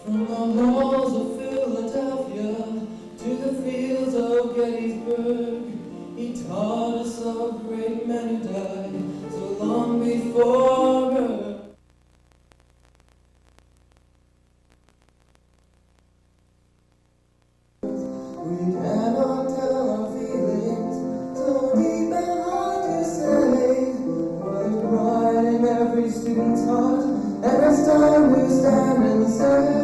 From the halls of Philadelphia to the fields of Gettysburg, he taught us of great men who died so long before her. We cannot tell our feelings so deep and hard to say, but it's pride in every student's heart, and it's time we stand and say.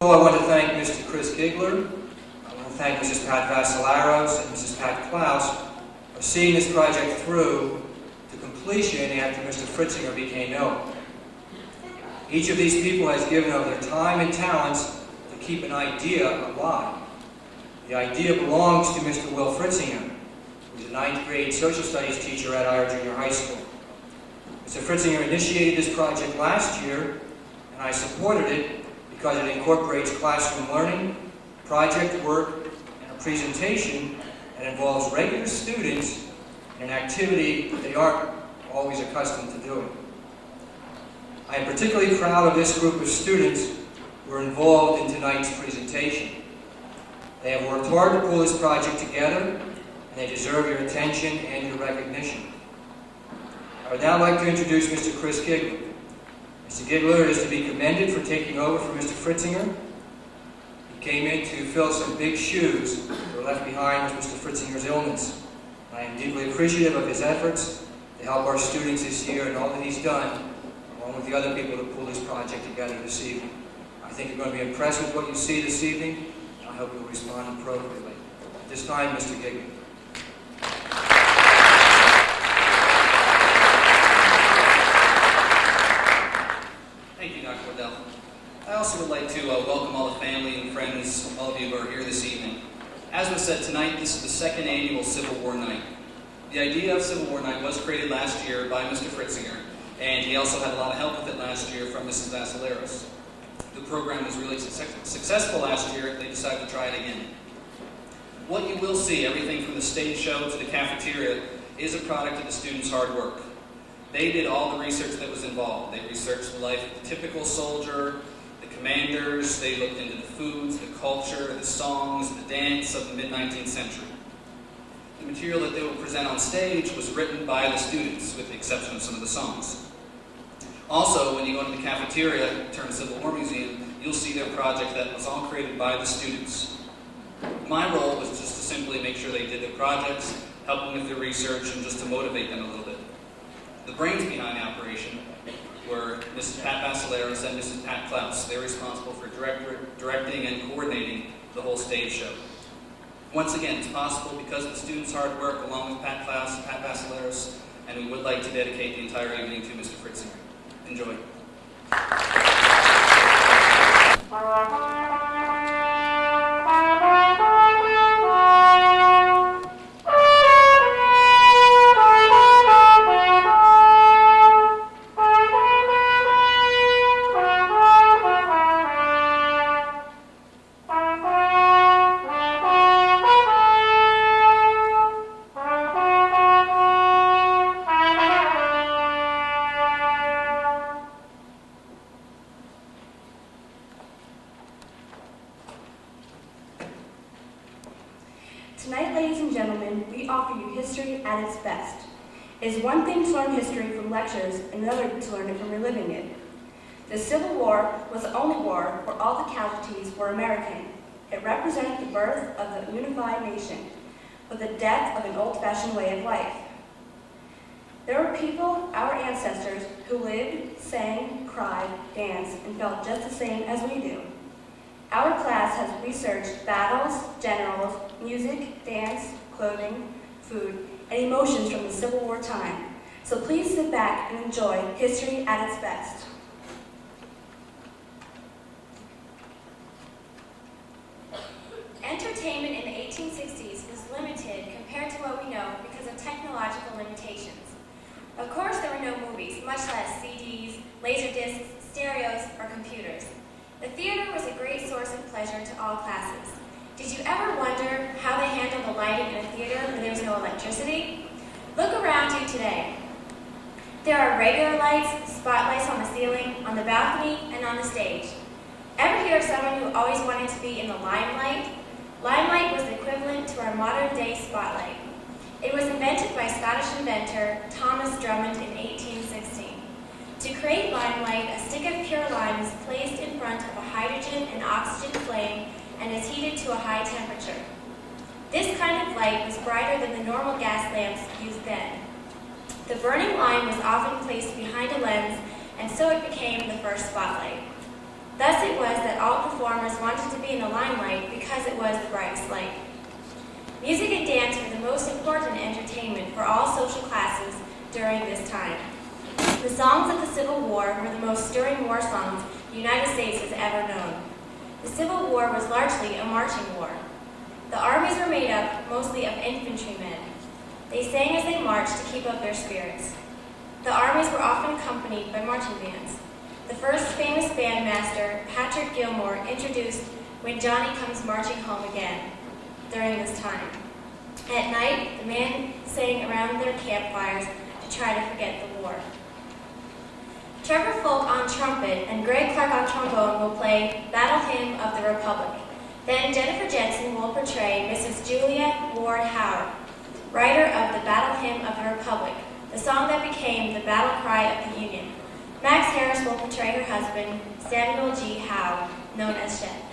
So I want to thank Mr. Chris Gigler, I want to thank Mrs. Pat Vassilaros and Mrs. Pat Klaus for seeing this project through to completion after Mr. Fritzinger became ill. Each of these people has given of their time and talents to keep an idea alive. The idea belongs to Mr. Will Fritzinger, who is a 9th grade social studies teacher at Eyer Junior High School. Mr. Fritzinger initiated this project last year, and I supported it because it incorporates classroom learning, project work, and a presentation that involves regular students in an activity that they aren't always accustomed to doing. I am particularly proud of this group of students who are involved in tonight's presentation. They have worked hard to pull this project together, and they deserve your attention and your recognition. I would now like to introduce Mr. Chris Gigler. Mr. Gigler is to be commended for taking over for Mr. Fritzinger. He came in to fill some big shoes that were left behind with Mr. Fritzinger's illness. I am deeply appreciative of his efforts to help our students this year and all that he's done, along with the other people to pull this project together this evening. I think you're going to be impressed with what you see this evening, and I hope you'll respond appropriately. At this time, Mr. Gigler. I also would like to welcome all the family and friends, all of you who are here this evening. As was said tonight, this is the second annual Civil War Night. The idea of Civil War Night was created last year by Mr. Fritzinger, and he also had a lot of help with it last year from Mrs. Vassilaros. The program was really successful last year. They decided to try it again. What you will see, everything from the stage show to the cafeteria, is a product of the students' hard work. They did all the research that was involved. They researched the life of the typical soldier, the commanders, they looked into the foods, the culture, the songs, the dance of the mid-19th century. The material that they will present on stage was written by the students, with the exception of some of the songs. Also, when you go into the cafeteria, turn to the Civil War Museum, you'll see their project that was all created by the students. My role was just to simply make sure they did their projects, help them with their research, and just to motivate them a little bit. The brains behind the operation were Mrs. Pat Vassilaros and Mrs. Pat Klaus. They're responsible for directing and coordinating the whole stage show. Once again, it's possible because of the students' hard work along with Pat Klaus and Pat Vassilaros, and we would like to dedicate the entire evening to Mr. Fritzinger. Enjoy. Tonight, ladies and gentlemen, we offer you history at its best. It is one thing to learn history from lectures, and another to learn it from reliving it. The Civil War was the only war where all the casualties were American. It represented the birth of the unified nation, but the death of an old-fashioned way of life. There were people, our ancestors, who lived, sang, cried, danced, and felt just the same as we do. Our class has researched battles, generals, music, dance, clothing, food, and emotions from the Civil War time. So please sit back and enjoy history at its best. Entertainment in the 1860s was limited limitations. Of course, there were no movies, much less CDs, laserdiscs, stereos, or computers. The theater was a great source of pleasure to all classes. Did you ever wonder how they handle the lighting in a theater where there's no electricity? Look around you today. There are regular lights, spotlights on the ceiling, on the balcony, and on the stage. Ever hear of someone who always wanted to be in the limelight? Limelight was the equivalent to our modern-day spotlight. It was invented by Scottish inventor Thomas Drummond in 1816. To create limelight, a stick of pure lime is placed in front of a hydrogen and oxygen flame and is heated to a high temperature. This kind of light was brighter than the normal gas lamps used then. The burning lime was often placed behind a lens, and so it became the first spotlight. Thus it was that all performers wanted to be in the limelight because it was the brightest light. Music and dance were the most important entertainment for all social classes during this time. The songs of the Civil War were the most stirring war songs the United States has ever known. The Civil War was largely a marching war. The armies were made up mostly of infantrymen. They sang as they marched to keep up their spirits. The armies were often accompanied by marching bands. The first famous bandmaster, Patrick Gilmore, introduced When Johnny Comes Marching Home Again during this time. At night, the men sang around their campfires to try to forget the war. Trevor Folk on trumpet and Greg Clark on trombone will play Battle Hymn of the Republic. Then Jennifer Jensen will portray Mrs. Julia Ward Howe, writer of the Battle Hymn of the Republic, the song that became the battle cry of the Union. Max Harris will portray her husband, Samuel G. Howe, known as Chet.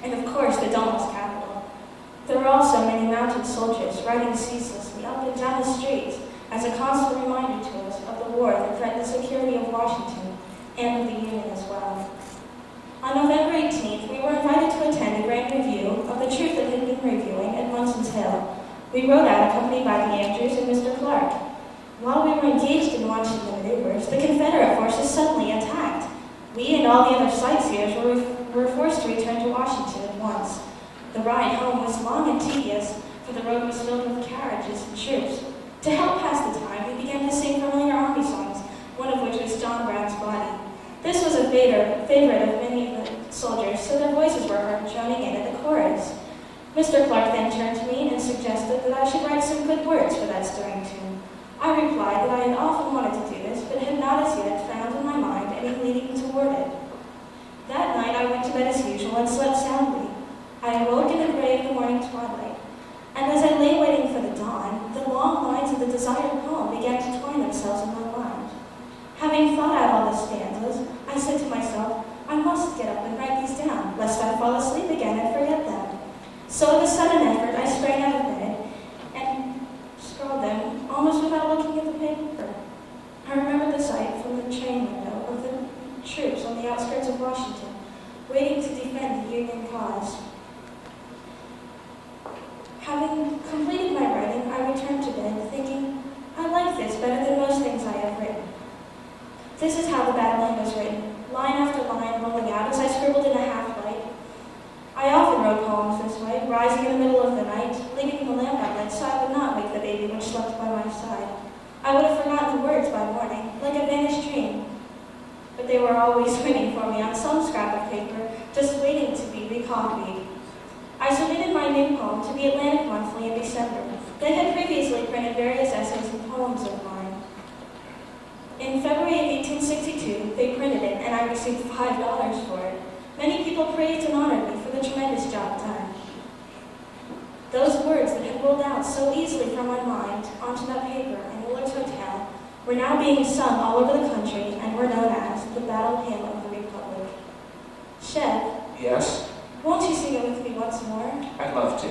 and of course the domeless capital. There were also many mounted soldiers riding ceaselessly up and down the streets as a constant reminder to us of the war that threatened the security of Washington and of the Union as well. On November 18th, we were invited to attend a grand review of the troops that had been reviewing at Munson's Hill. We rode out accompanied by the Andrews and Mr. Clark. While we were engaged in watching the maneuvers, the Confederate forces suddenly attacked. We and all the other sightseers were forced to return to Washington at once. The ride home was long and tedious, for the road was filled with carriages and troops. To help pass the time, we began to sing familiar army songs, one of which was John Brown's Body. This was a favorite of many of the soldiers, so their voices were heard joining in at the chorus. Mr. Clark then turned to me and suggested that I should write some good words for that stirring tune. I replied that I had often wanted to do this, but had not as yet found in my mind any leading toward it. That night I went to bed as usual and slept soundly. I awoke in the gray of the morning twilight, and as I lay waiting for the dawn, the long lines of the desired poem began to twine themselves in my mind. Having thought out all the stanzas, I said to myself, I must get up and write these down, lest I fall asleep again and forget them. So with a sudden effort, I sprang out of bed and scrawled them, almost without looking at the paper. I remember the sight from the train window of the troops on the outskirts of Washington, waiting to defend the Union cause. Having completed my writing, I returned to bed, thinking, I like this better than most things I have written. This is how the battle hymn was written, line after line rolling out as I scribbled in a half-light. I often wrote poems this way, rising in the middle of the night, leaving the lamp outlit so I would not wake the baby which slept by my side. I would have forgotten the words by morning, like a vanished dream. But they were always waiting for me on some scrap of paper, just waiting to be recopied. I submitted my new poem to the Atlantic Monthly in December. They had previously printed various essays and poems of mine. In February of 1862, they printed it, and I received $5 for it. Many people praised and honored me for the tremendous job done. Those words that had rolled out so easily from my mind onto that paper in Willard's Hotel were now being sung all over the country and were known as the Battle Hymn of the Republic. Chev, Yes, won't you sing it with me once more? I'd love to.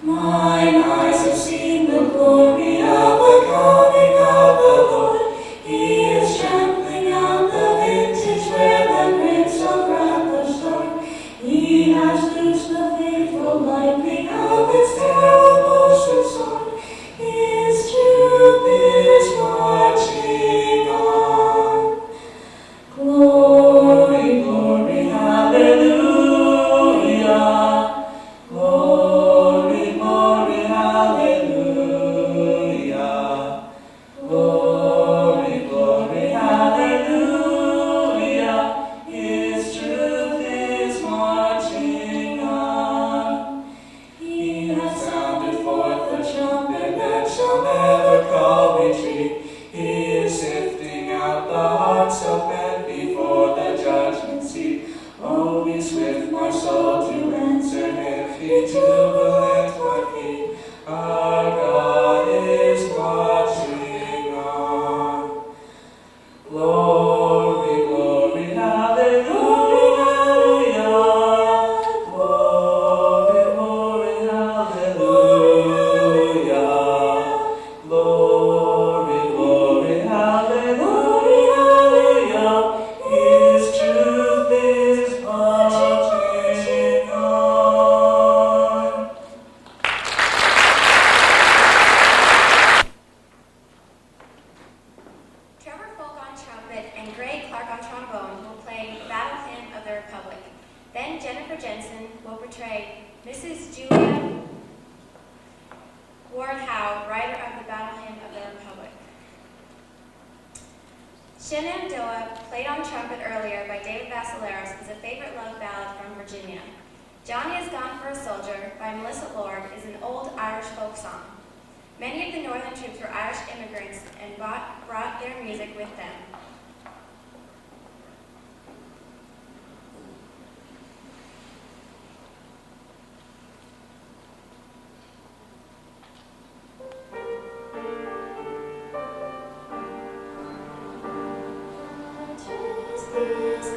Mine eyes have seen the glory of the coming of the Lord. He is trampling out the vintage where the grapes of wrath are stored. He has loosed the faithful lightning of his terrible sword. His truth is marching on. Glory, glory, hallelujah. Glory, glory, hallelujah. Glory, glory, hallelujah. His truth is marching on. He has sounded forth the trumpet that shall never call retreat. He is sifting out the hearts of men before the judgment seat. Oh, be swift, my soul, to answer him. Be jubilant, my feet. Our God is marching on. Glory, glory, hallelujah. Glory, glory, hallelujah. Glory, glory, hallelujah. His truth is marching on. Trevor Folk on trumpet and Gray Clark on trombone will play Battle Hymn of the Republic. Then Jennifer Jensen will portray Mrs. Julia Ward Howe, writer of the Battle Hymn of the Republic. Shenandoah, played on trumpet earlier by David Vassaleros, is a favorite love ballad from Virginia. Johnny Has Gone for a Soldier by Melissa Lord is an old Irish folk song. Many of the Northern troops were Irish immigrants and brought their music with them. This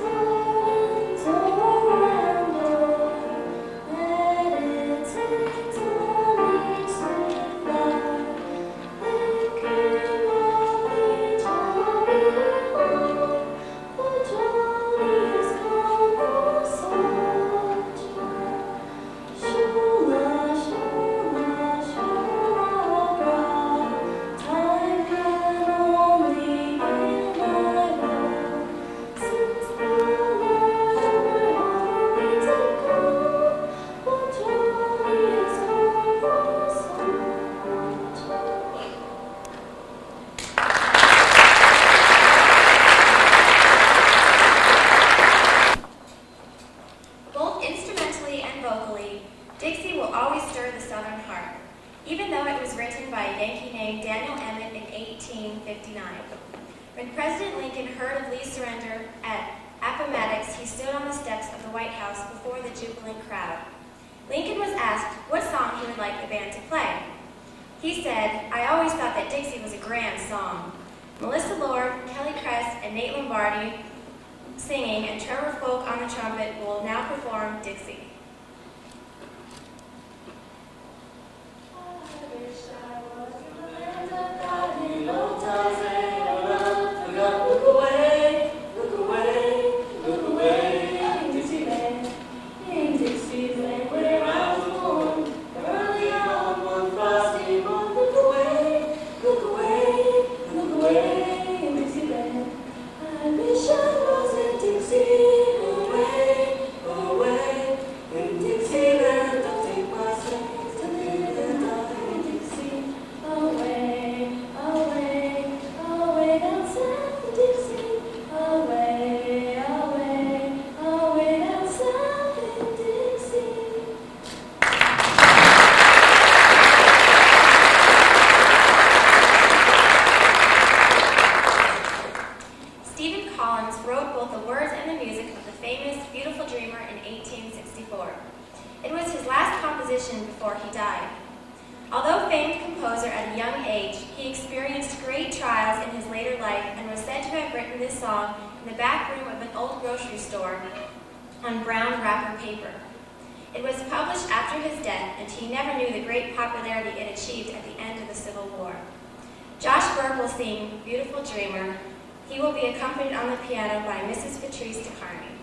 When President Lincoln heard of Lee's surrender at Appomattox, he stood on the steps of the White House before the jubilant crowd. Lincoln was asked what song he would like the band to play. He said, "I always thought that Dixie was a grand song." Melissa Lord, Kelly Kress, and Nate Lombardi singing, and Trevor Folk on the trumpet will now perform Dixie. Before he died. Although famed composer at a young age, he experienced great trials in his later life and was said to have written this song in the back room of an old grocery store on brown wrapper paper. It was published after his death, and he never knew the great popularity it achieved at the end of the Civil War. Josh Berg will sing Beautiful Dreamer. He will be accompanied on the piano by Mrs. Patrice DeCarney.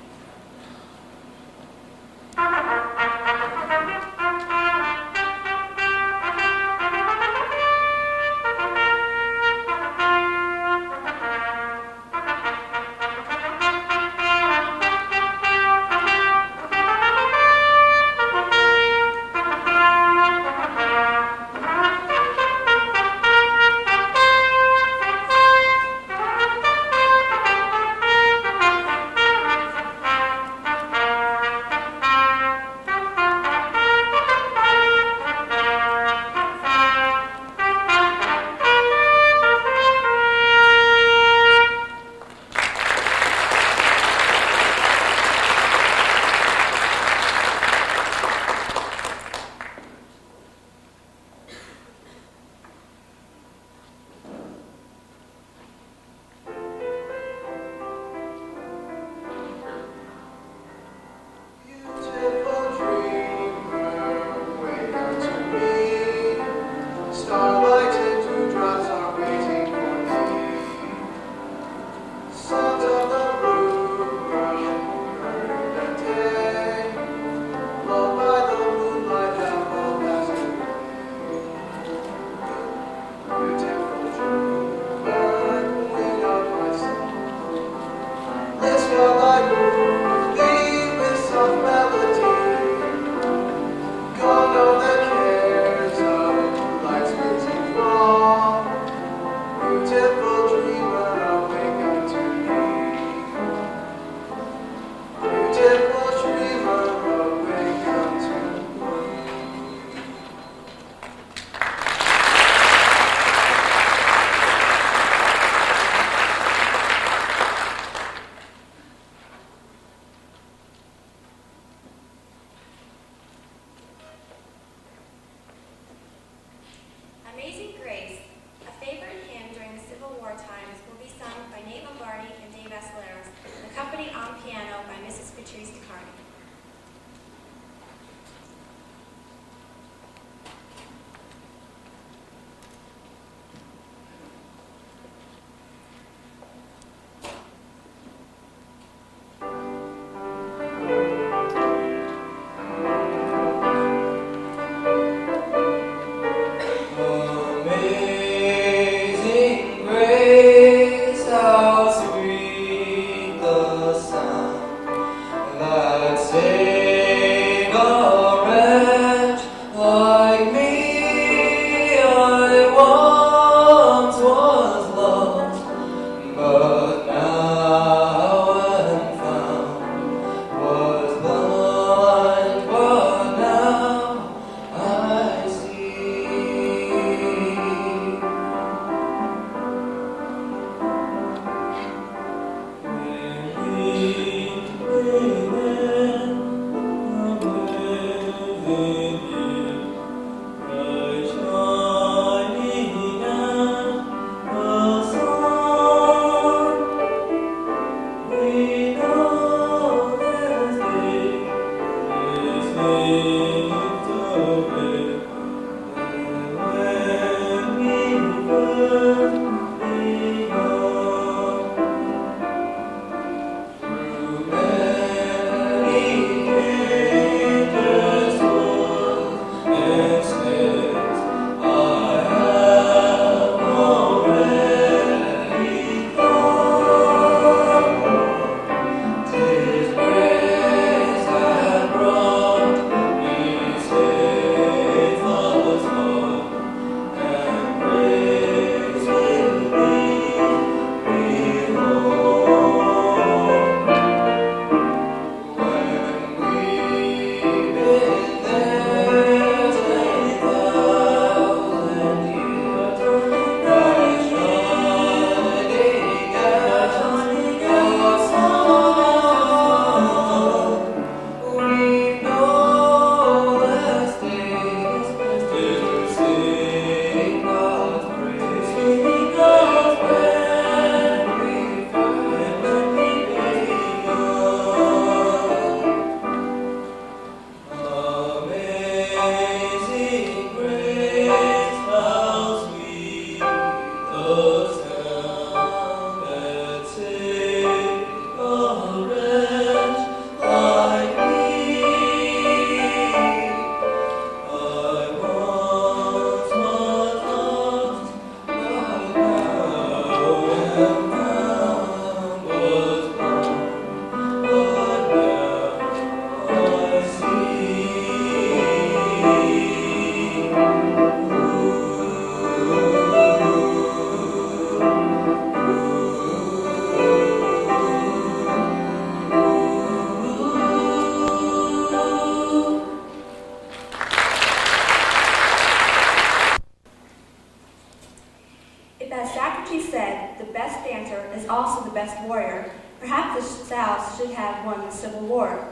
dancer is also the best warrior, perhaps the South should have won the Civil War.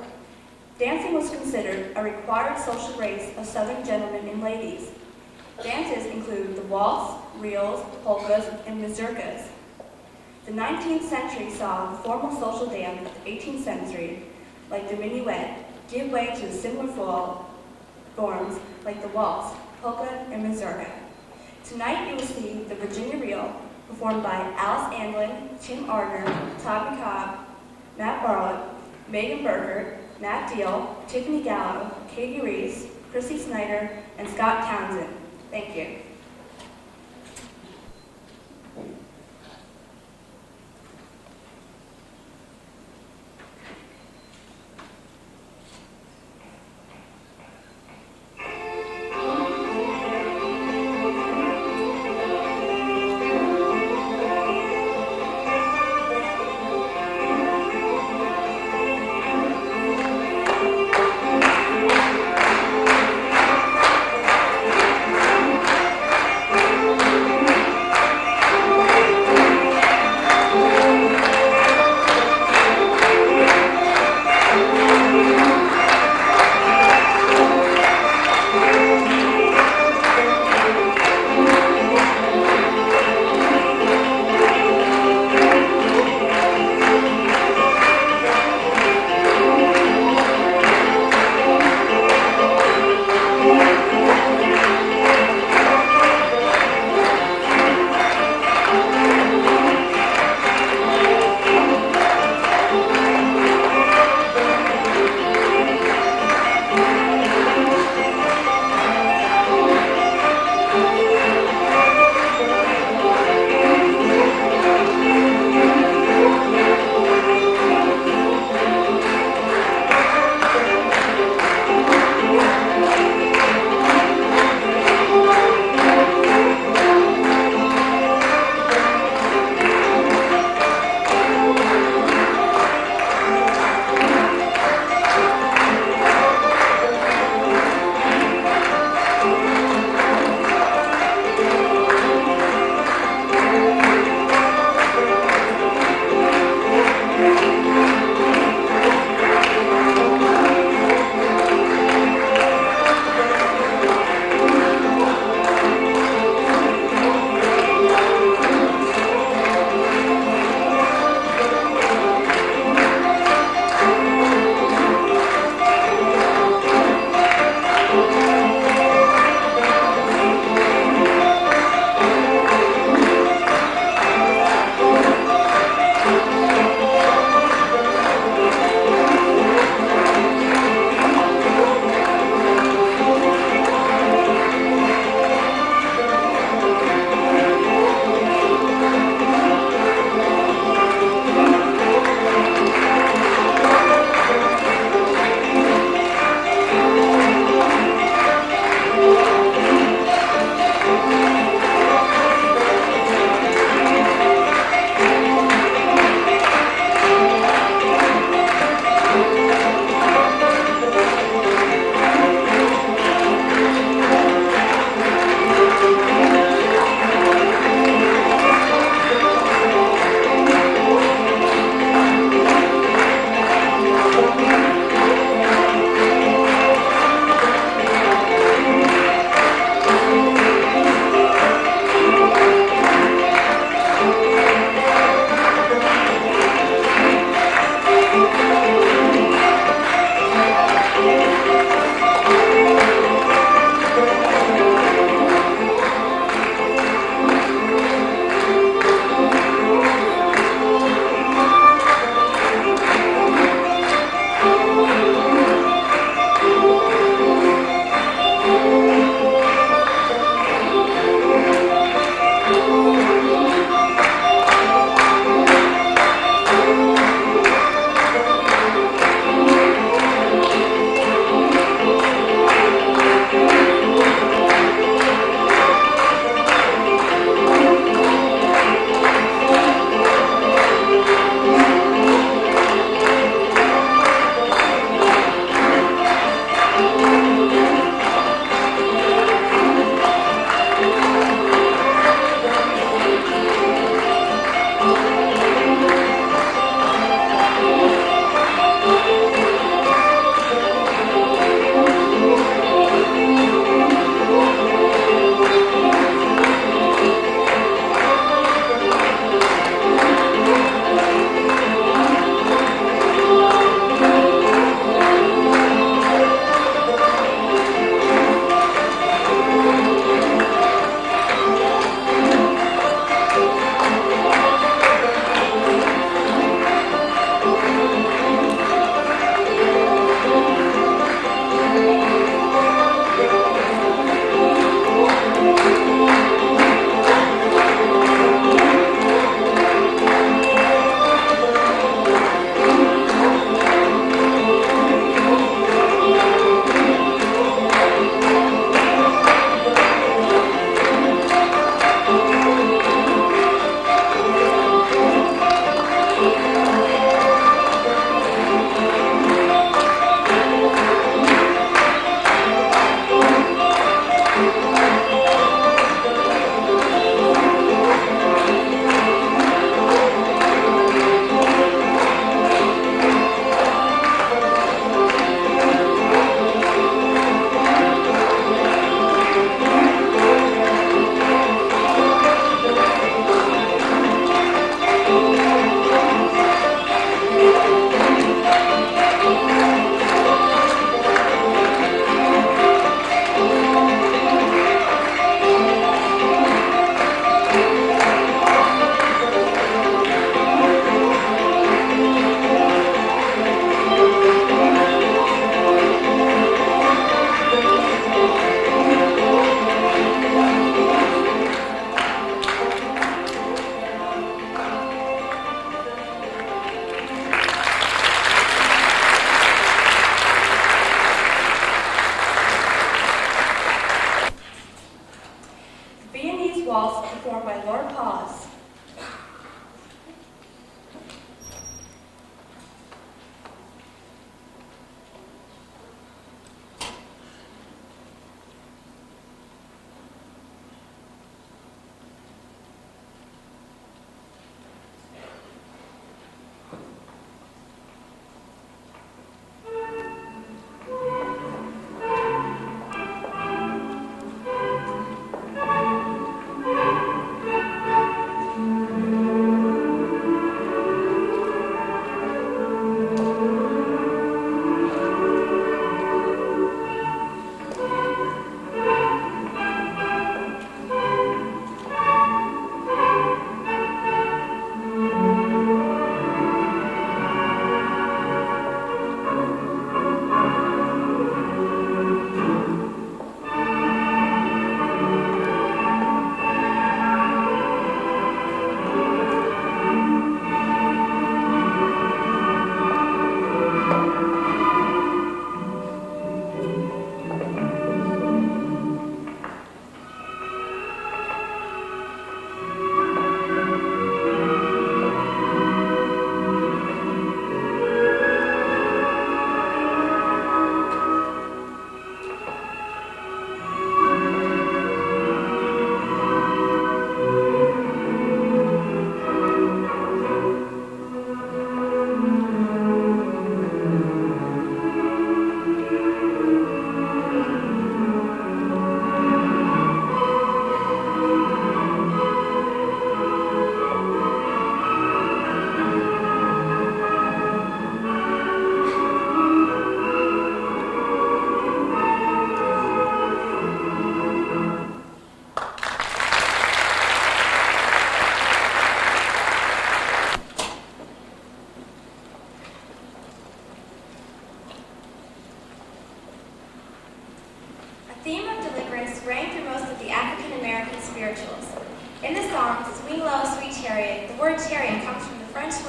Dancing was considered a required social grace of Southern gentlemen and ladies. Dances include the waltz, reels, polkas, and mazurkas. The 19th century saw the formal social dance of the 18th century, like the minuet, give way to similar forms like the waltz, polka, and mazurka. Tonight you will see the Virginia Reel, performed by Alice Anglin, Tim Ardner, Toby Cobb, Matt Barlett, Megan Burkert, Matt Deal, Tiffany Gallo, Katie Reese, Chrissy Snyder, and Scott Townsend. Thank you.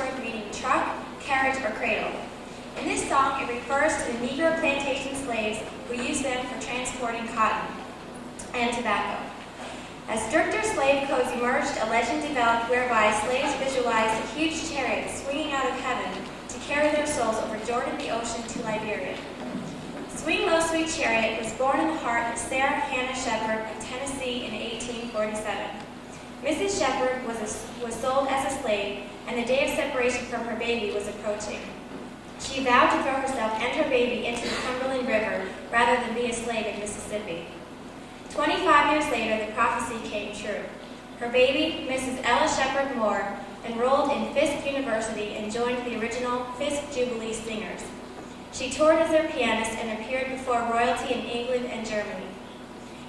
word meaning truck, carriage, or cradle. In this song, it refers to the Negro plantation slaves who used them for transporting cotton and tobacco. As stricter slave codes emerged, a legend developed whereby slaves visualized a huge chariot swinging out of heaven to carry their souls over Jordan, the ocean, to Liberia. Swing Low, Sweet Chariot was born in the heart of Sarah Hannah Shepherd of Tennessee in 1847. Mrs. Shepherd was sold as a slave, and the day of separation from her baby was approaching. She vowed to throw herself and her baby into the Cumberland River rather than be a slave in Mississippi. 25 years later, the prophecy came true. Her baby, Mrs. Ella Shepherd Moore, enrolled in Fisk University and joined the original Fisk Jubilee Singers. She toured as their pianist and appeared before royalty in England and Germany.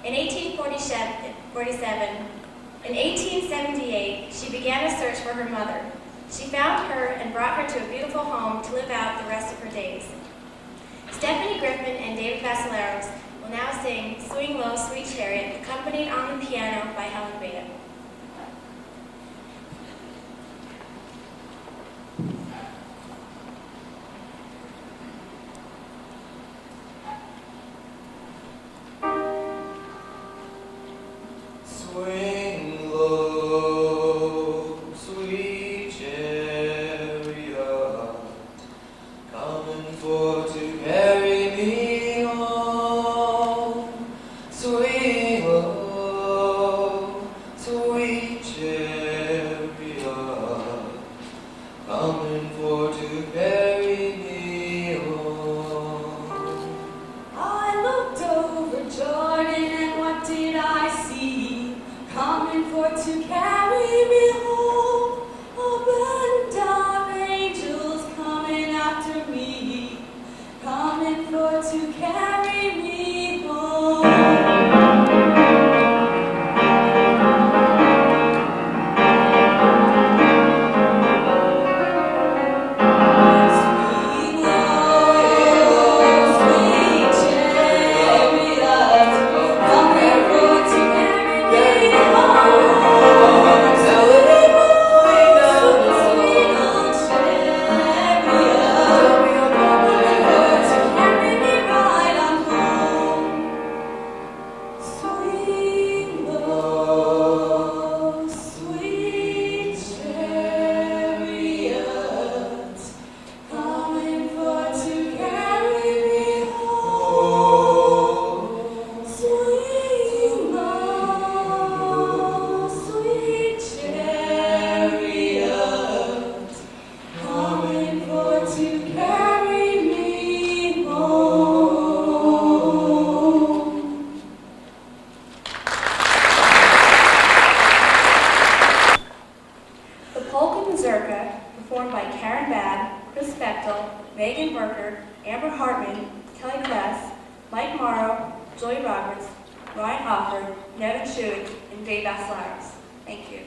In 1878, she began a search for her mother. She found her and brought her to a beautiful home to live out the rest of her days. Stephanie Griffin and David Basileros will now sing Swing Low, Sweet Chariot, accompanied on the piano by Helen Beta. Swing low, sweet chariot, coming for to carry me home. Swing low, sweet chariot, coming for to carry me home. I looked over Jordan, and what did I see? Coming for to carry me home. A band of angels coming after me, coming for to carry me Swing low, sweet chariot, coming for to carry me home. Swing low, sweet old chariot, coming for to carry me right on home. Swing low, sweet chariot, coming for to carry me home. Swing low, sweet chariot, coming for to carry me home. The Polka Mazurka, performed by Karen Babb, Chris Bechtel, Megan Burkert, Amber Hartman, Kelly Kress, Mike Morrow, Joy Roberts, Ryan Hofford, Nevin Schuig, and Dave Basileros. Thank you.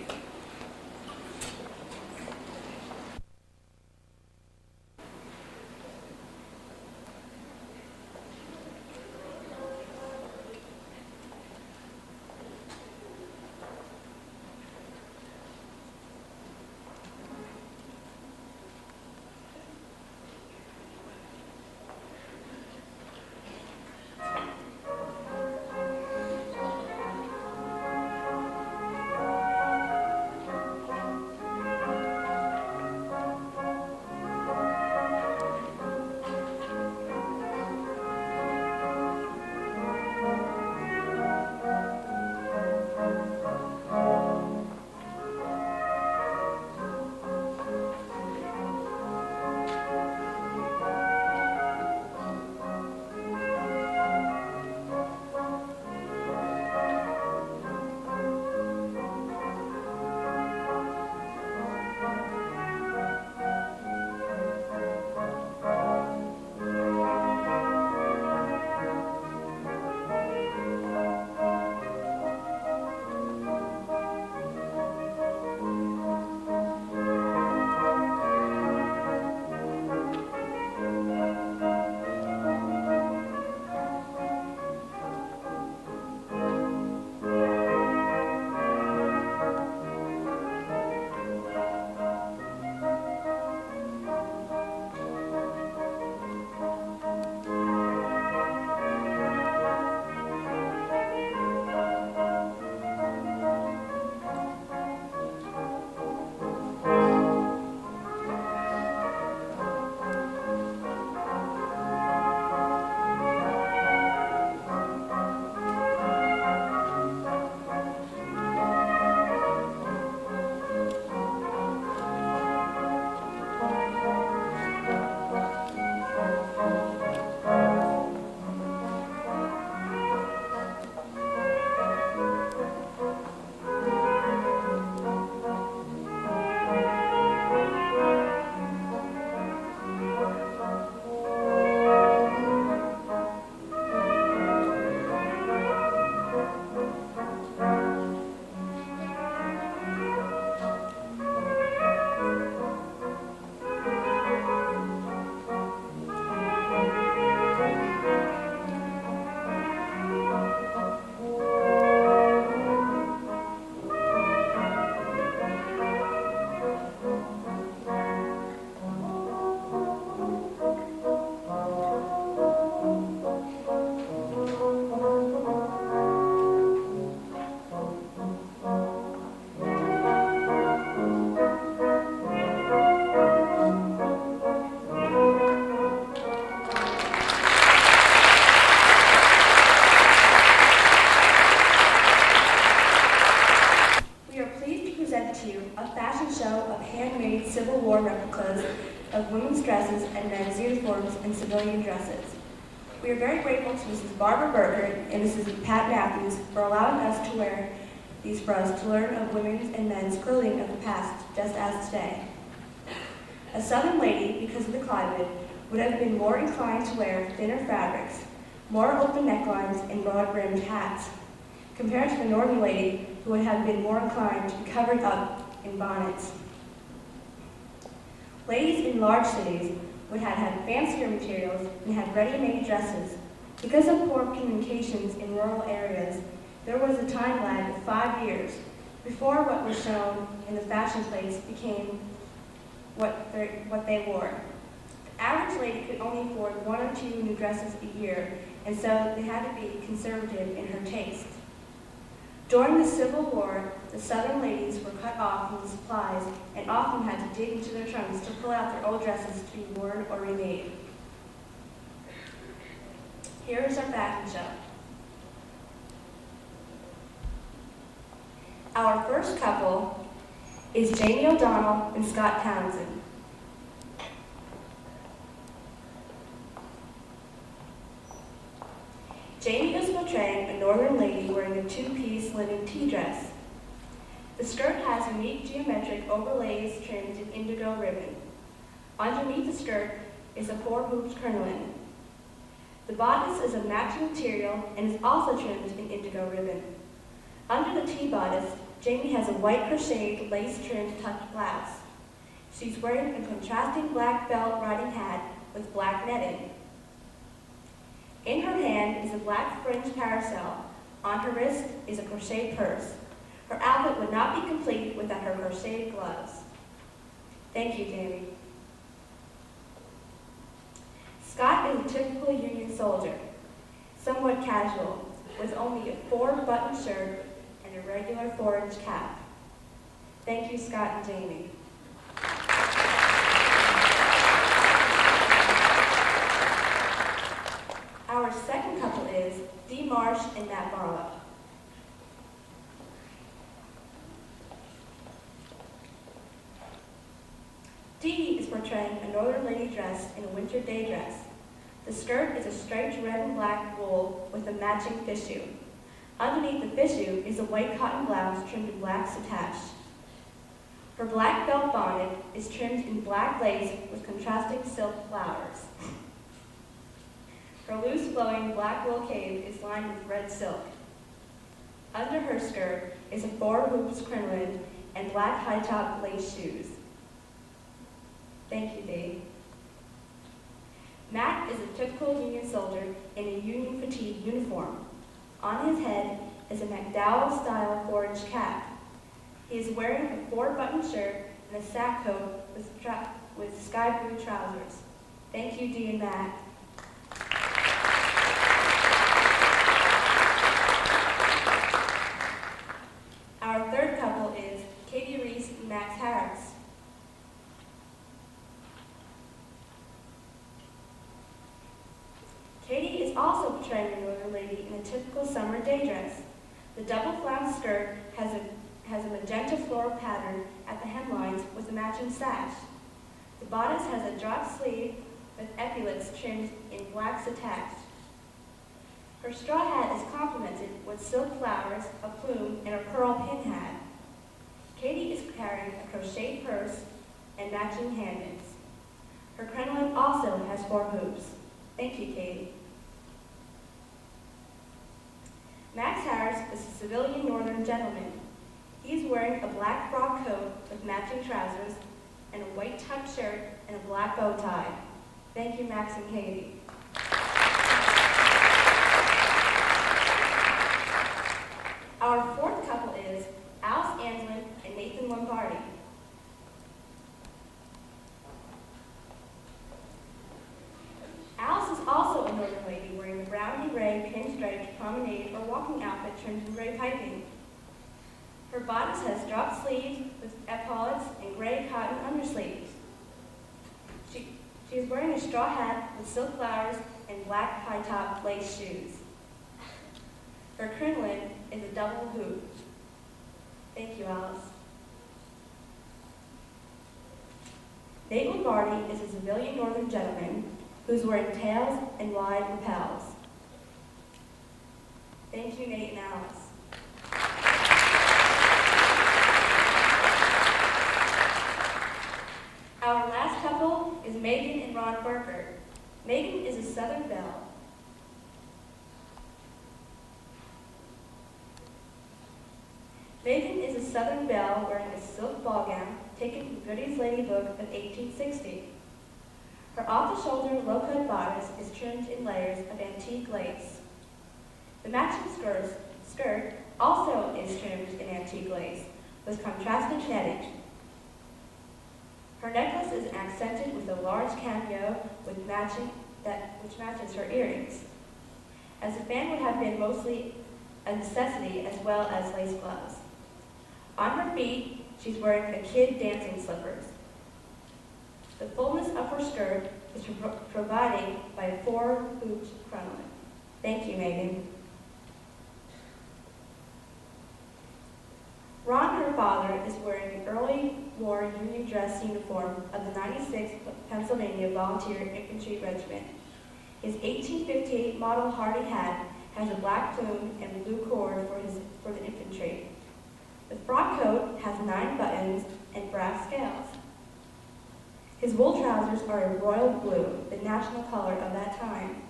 War replicas of women's dresses and men's uniforms and civilian dresses. We are very grateful to Mrs. Barbara Berger and Mrs. Pat Matthews for allowing us to wear these for us to learn of women's and men's clothing of the past, just as today. A Southern lady, because of the climate, would have been more inclined to wear thinner fabrics, more open necklines, and broad-brimmed hats, compared to the Northern lady, who would have been more inclined to be covered up in bonnets. Ladies in large cities would have had fancier materials and had ready-made dresses. Because of poor communications in rural areas, there was a time lag of 5 years before what was shown in the fashion plates became what they wore. The average lady could only afford 1 or 2 new dresses a year, and so they had to be conservative in her taste. During the Civil War, the Southern ladies were cut off from the supplies and often had to dig into their trunks to pull out their old dresses to be worn or remade. Here is our fashion show. Our first couple is Jamie O'Donnell and Scott Townsend. Jamie is portraying a Northern lady wearing a 2-piece linen tea dress. The skirt has unique geometric overlays trimmed in indigo ribbon. Underneath the skirt is a 4-hooped crinoline. The bodice is of matching material and is also trimmed in indigo ribbon. Under the tea bodice, Jamie has a white crocheted lace-trimmed tucked blouse. She's wearing a contrasting black felt riding hat with black netting. In her hand is a black fringed parasol. On her wrist is a crocheted purse. Her outfit would not be complete without her crocheted gloves. Thank you, Jamie. Scott is a typical Union soldier, somewhat casual, with only a 4-button shirt and a regular 4-inch cap. Thank you, Scott and Jamie. Our second couple is Dee Marsh and Matt Barlow. Dee is portraying a Northern lady dressed in a winter day dress. The skirt is a striped red and black wool with a matching fichu. Underneath the fichu is a white cotton blouse trimmed in black attached. Her black belt bonnet is trimmed in black lace with contrasting silk flowers. Her loose flowing black wool cape is lined with red silk. Under her skirt is a 4-hooped crinoline and black high-top lace shoes. Thank you, Dave. Matt is a typical Union soldier in a Union fatigue uniform. On his head is a McDowell-style 4-inch cap. He is wearing a 4-button shirt and a sack coat with sky blue trousers. Thank you, Dee and Matt. Our third couple is Katie Reese and Max Harris. Katie is also portraying a Northern lady in a typical summer day dress. The double flounce skirt has a magenta floral pattern at the hemlines with a matching sash. The bodice has a drop sleeve with epaulets trimmed in blacks attached. Her straw hat is complemented with silk flowers, a plume, and a pearl pin hat. Katie is carrying a crocheted purse and matching handbags. Her crinoline also has 4 hoops. Thank you, Katie. Max Harris is a civilian Northern gentleman. He's wearing a black frock coat with matching trousers and a white tucked shirt and a black bow tie. Thank you, Max and Katie. Our fourth couple is Alice Anslin and Nathan Lombardi. Alice is also a Northern lady wearing a brown and gray pinstriped promenade or walking outfit trimmed in gray piping. Her bodice has drop sleeves with epaulets and gray cotton undersleeves. She is wearing a straw hat with silk flowers and black high-top lace shoes. Her crinoline is a double hoop. Thank you, Alice. Nate Lombardi is a civilian northern gentleman who's wearing tails and wide lapels. Thank you, Nate and Alice. Our last couple is Megan and Ron Burkert. Megan is a Southern belle. Megan is a Southern belle wearing a silk ball gown taken from Goody's Lady Book of 1860. Her off-the-shoulder low-cut bodice is trimmed in layers of antique lace. The matching skirt also is trimmed in antique lace with contrasted netting. Her necklace is accented with a large cameo which matches her earrings. As the fan would have been mostly a necessity as well as lace gloves. On her feet, she's wearing a kid dancing slippers. The fullness of her skirt is provided by a 4-hooped crinoline. Thank you, Megan. Ron, her father, is wearing an early war Union dress uniform of the 96th Pennsylvania Volunteer Infantry Regiment. His 1858 model Hardy hat has a black plume and blue cord for the infantry. The frock coat has 9 buttons and brass scales. His wool trousers are a royal blue, the national color of that time.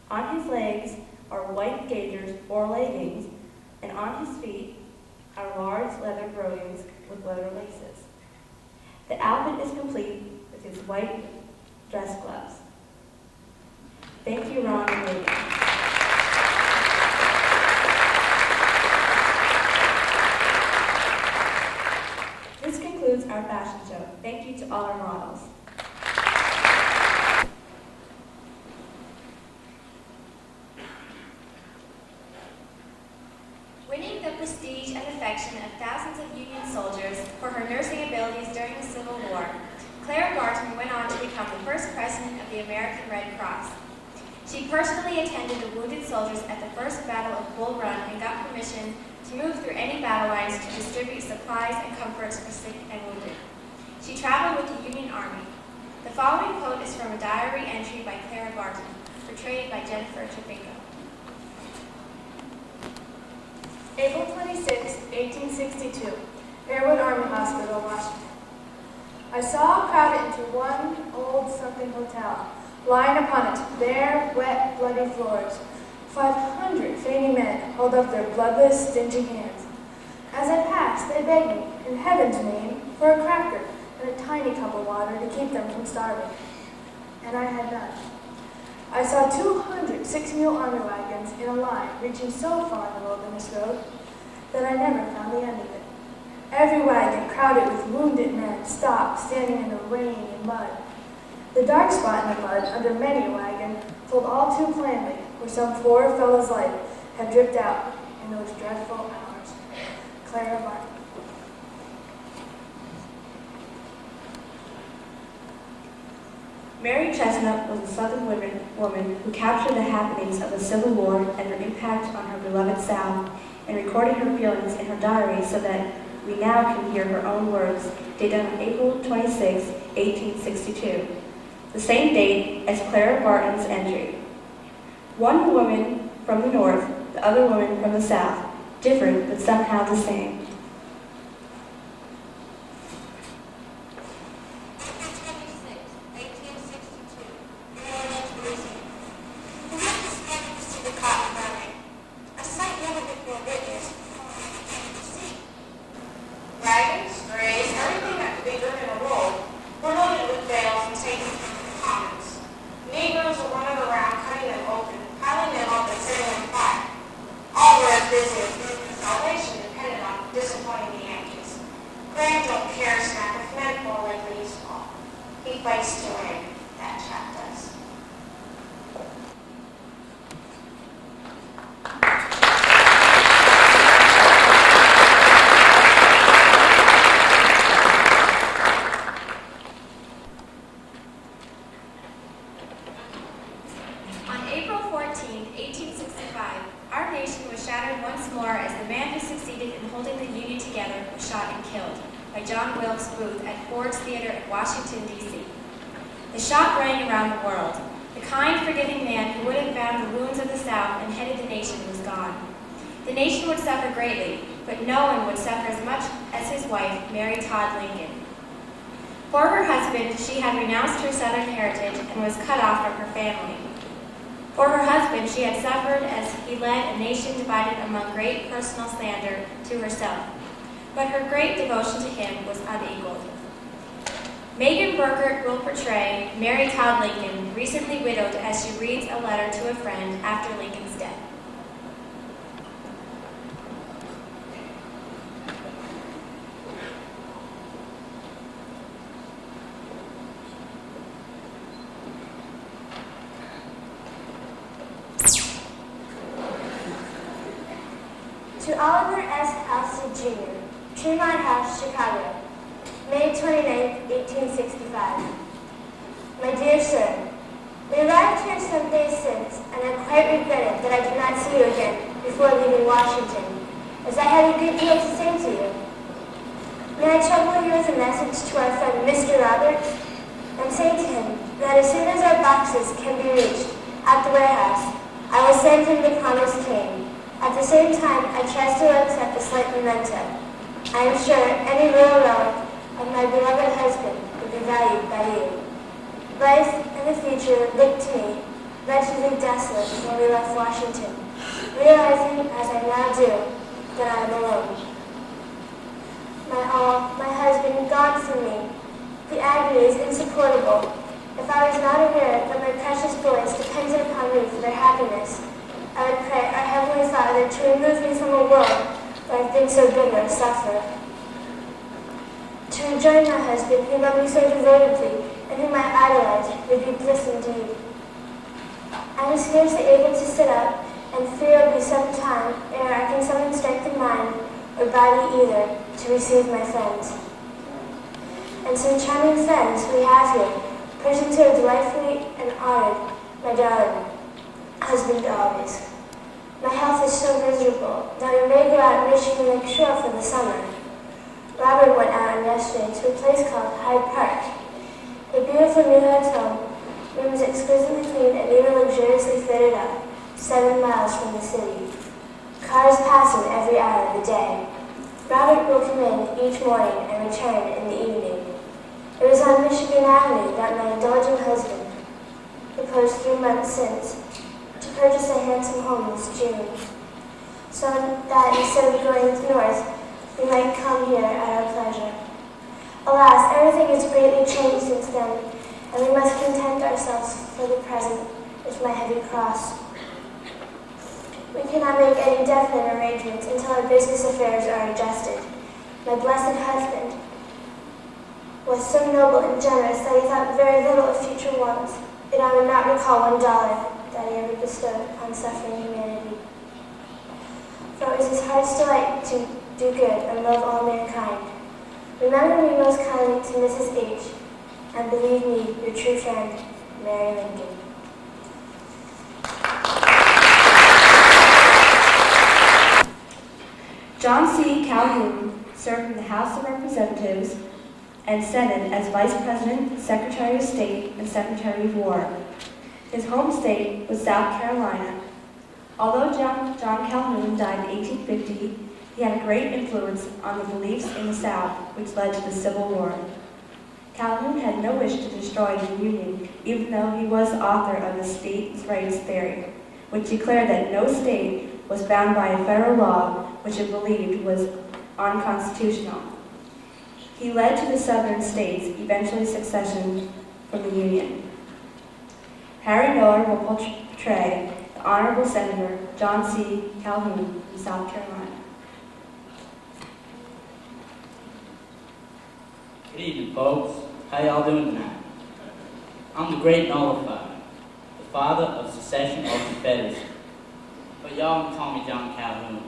On his legs are white gaiters or leggings, and on his feet are large leather brogans with leather laces. The outfit is complete with his white dress gloves. Thank you, Ron and Megan. This concludes our fashion show. Thank you to all our models. Winning the prestige and affection of thousands of Union soldiers for her nursing abilities during the Civil War, Clara Barton went on to become the first president of the American Red Cross. She personally attended the wounded soldiers at the First Battle of Bull Run and got permission to move through any battle lines to distribute supplies and comforts for sick and wounded. She traveled with the Union Army. The following quote is from a diary entry by Clara Barton, portrayed by Jennifer Trepinko. April 26, 1862, Airwood Army Hospital, Washington. I saw crowded into one old sunken hotel, lying upon its bare, wet, bloody floors. 500 fainting men hold up their bloodless, stingy hands. As I passed, they begged me, in heaven's name, for a cracker and a tiny cup of water to keep them from starving. And I had none. I saw 200 six-mule army wagons in a line reaching so far in the wilderness road that I never found the end of it. Every wagon crowded with wounded men stopped, standing in the rain and mud. The dark spot in the mud under many a wagon told all too plainly where some poor fellow's life had dripped out in those dreadful hours. Clara Barton. Mary Chestnut was a Southern woman who captured the happenings of the Civil War and their impact on her beloved South and recorded her feelings in her diary so that we now can hear her own words, dated on April 26, 1862, the same date as Clara Barton's entry. One woman from the North, the other woman from the South, different but somehow the same. By John Wilkes Booth at Ford's Theater in Washington, Washington, D.C. The shot rang around the world. The kind, forgiving man who would have bound the wounds of the South and headed the nation was gone. The nation would suffer greatly, but no one would suffer as much as his wife, Mary Todd Lincoln. For her husband, she had renounced her Southern heritage and was cut off from her family. For her husband, she had suffered as he led a nation divided among great personal slander to herself. But her great devotion to him was unequaled. Megan Burkert will portray Mary Todd Lincoln, recently widowed, as she reads a letter to a friend after Lincoln's death. To Oliver S. Halstead, Jr., Tremont House, Chicago, May 29, 1865. My dear sir, we arrived here some days since, and I quite regretted that I did not see you again before leaving Washington, as I had a good deal to say to you. May I trouble you with a message to our friend Mr. Roberts, and say to him that as soon as our boxes can be reached at the warehouse, I will send him the promised cane. At the same time, I trust he will accept a slight memento. I am sure any real relic of my beloved husband would be valued by you. Life and the future looked to me wretchedly desolate when we left Washington, realizing, as I now do, that I am alone. My all, my husband, gone from me. The agony is insupportable. If I was not aware that my precious boys depended upon me for their happiness, I would pray our Heavenly Father to remove me from a world where I've been so bitter a sufferer. To rejoin my husband, who loved me so devotedly, and whom I idolized, would be bliss indeed. I am scarcely able to sit up, and fear it will be some time ere I can summon strength of mind, or body either, to receive my friends. And some charming friends we have here, persons who have delightfully and honored my darling husband always. My health is so miserable that we may go out Michigan Lake Shore for the summer. Robert went out on yesterday to a place called Hyde Park, a beautiful new hotel, rooms exquisitely clean and even luxuriously fitted up, 7 miles from the city. Cars pass him every hour of the day. Robert will come in each morning and return in the evening. It was on Michigan Avenue that my indulgent husband proposed 3 months since to purchase a handsome home this June, so that instead of going north, we might come here at our pleasure. Alas, everything has greatly changed since then, and we must content ourselves for the present with my heavy cross. We cannot make any definite arrangements until our business affairs are adjusted. My blessed husband was so noble and generous that he thought very little of future wants, and I would not recall $1 that he ever bestowed upon suffering humanity. For it was his heart's delight to do good and love all mankind. Remember me most kindly to Mrs. H., and believe me, your true friend, Mary Lincoln. John C. Calhoun served in the House of Representatives and Senate as Vice President, Secretary of State, and Secretary of War. His home state was South Carolina. Although John Calhoun died in 1850, he had a great influence on the beliefs in the South, which led to the Civil War. Calhoun had no wish to destroy the Union, even though he was author of the states' rights theory, which declared that no state was bound by a federal law which it believed was unconstitutional. He led to the southern states' eventually secession from the Union. Harry Miller will portray the Honorable Senator John C. Calhoun from South Carolina. Good evening, folks. How y'all doing tonight? I'm the great nullifier, the father of secession or Confederacy. But y'all can call me John Calhoun.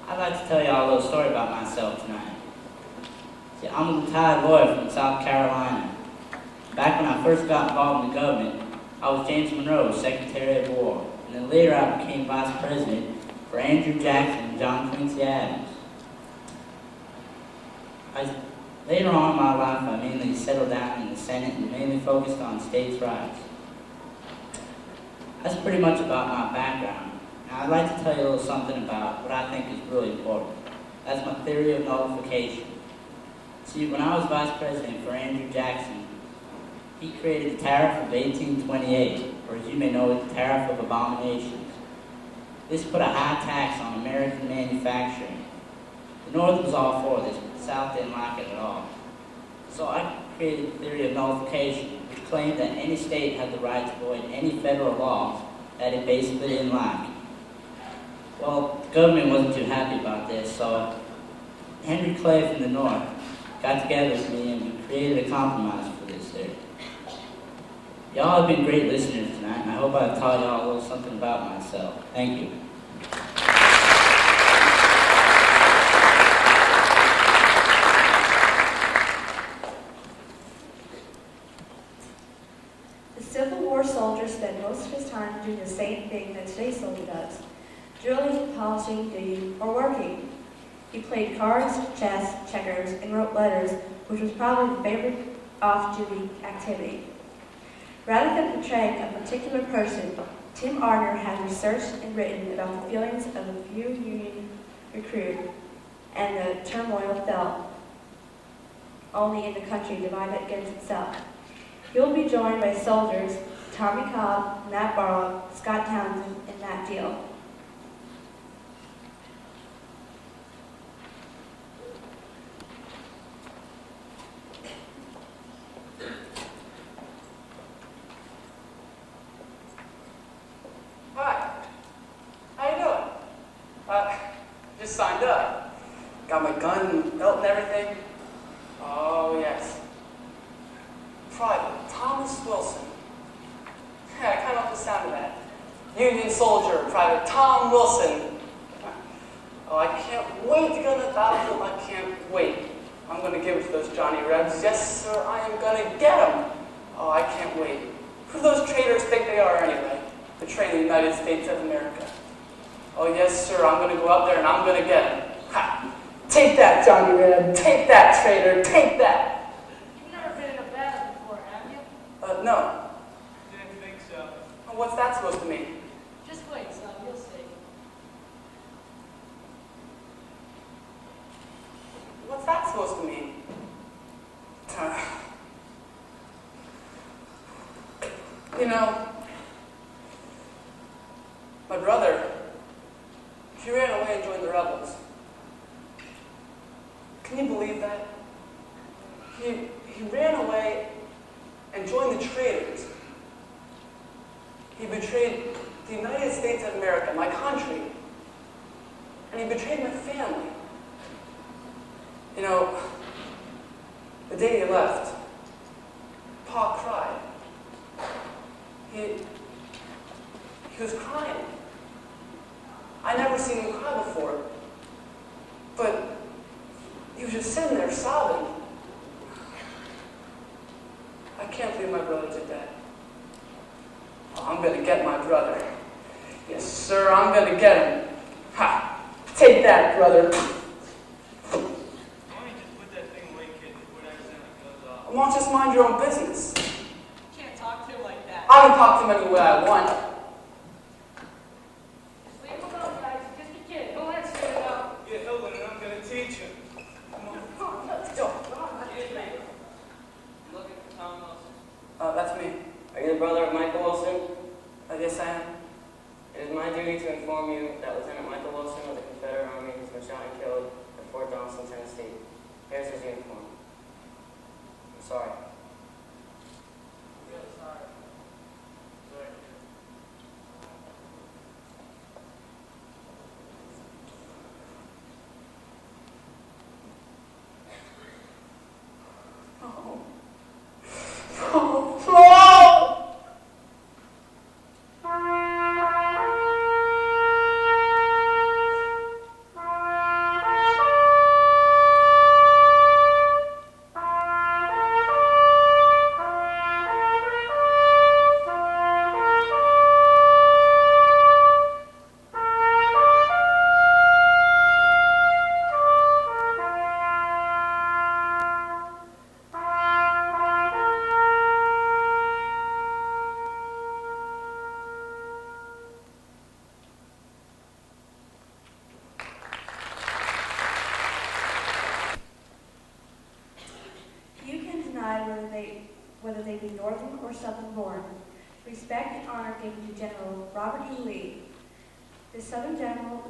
I'd like to tell y'all a little story about myself tonight. See, I'm a retired lawyer from South Carolina. Back when I first got involved in the government, I was James Monroe's Secretary of War, and then later I became Vice President for Andrew Jackson and John Quincy Adams. Later on in my life, I mainly settled down in the Senate and mainly focused on states' rights. That's pretty much about my background. Now, I'd like to tell you a little something about what I think is really important. That's my theory of nullification. See, when I was vice president for Andrew Jackson, he created the Tariff of 1828, or as you may know it, the Tariff of Abominations. This put a high tax on American manufacturing. The North was all for this, but the South didn't like it at all. So I created the theory of nullification, which claimed that any state had the right to void any federal laws that it basically didn't like. Well, the government wasn't too happy about this, so Henry Clay from the North got together with me and we created a compromise for this theory. Y'all have been great listeners tonight, and I hope I've taught y'all a little something about myself. Thank you. The Civil War soldier spent most of his time doing the same thing that today's soldier does: drilling, polishing, digging, or working. He played cards, chess, checkers, and wrote letters, which was probably the favorite off-duty activity. Rather than portraying a particular person, Tim Arner has researched and written about the feelings of a few Union recruit and the turmoil felt only in the country divided against itself. He will be joined by soldiers Tommy Cobb, Matt Barlow, Scott Townsend, and Matt Field. Hi. How you doing? Just signed up. Got my gun and belt and everything. Oh, yes. Private Thomas Wilson. Yeah, I kind of like the sound of that. Union soldier, Private Tom Wilson. Oh, I can't wait to go to the battlefield. I can't wait. I'm going to give it to those Johnny Rebs. Yes, sir, I am going to get them. Oh, I can't wait. Who do those traitors think they are anyway? Betraying the United States of America. Oh, yes, sir, I'm going to go up there and I'm going to get them. Ha! Take that, Johnny Reb. Take that, traitor. Take that. You've never been in a battle before, have you? No. Didn't think so. Oh, what's that supposed to mean? Just wait, son, you'll see. What's that supposed to mean? You know, my brother, he ran away and joined the rebels. Can you believe that? He ran away and joined the traitors. He betrayed the United States of America, my country, and he betrayed my family. You know, the day he left, Pa cried. He was crying. I never seen him cry before, but he was just sitting there sobbing. I can't believe my brother did that. Oh, I'm gonna get my brother. Yes, sir, I'm gonna get him. Ha! Take that, brother. Why don't you just put that thing away, kid, before it accidentally goes off? Why don't you just mind your own business? You can't talk to him like that. I can talk to him any way I want. Just leave him alone, guys. He's just a kid. Don't let him stand up. Get Helen and I'm gonna teach him. Come on, let's go. Excuse me. I'm looking for Tom Wilson. That's me. Are you the brother of Michael Wilson? Yes, I am. It is my duty to inform you that Lieutenant Michael Wilson of the Confederate Army has been shot and killed at Fort Donelson, Tennessee. Here's his uniform. I'm sorry. I'm really sorry. Sorry. whether they be Northern or Southern born. Respect and honor given to General Robert E. Lee. The Southern general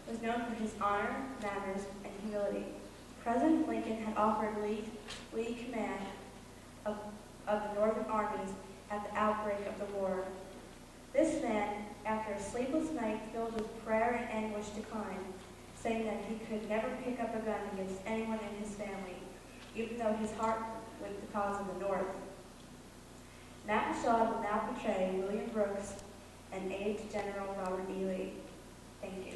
was known for his honor, manners, and humility. President Lincoln had offered Lee command of the Northern armies at the outbreak of the war. This man, after a sleepless night filled with prayer and anguish, declined, saying that he could never pick up a gun against anyone in his family, even though his heart was with the cause of the North. Matt Michaud will now portray William Brooks and aide to General Robert E. Lee. Thank you.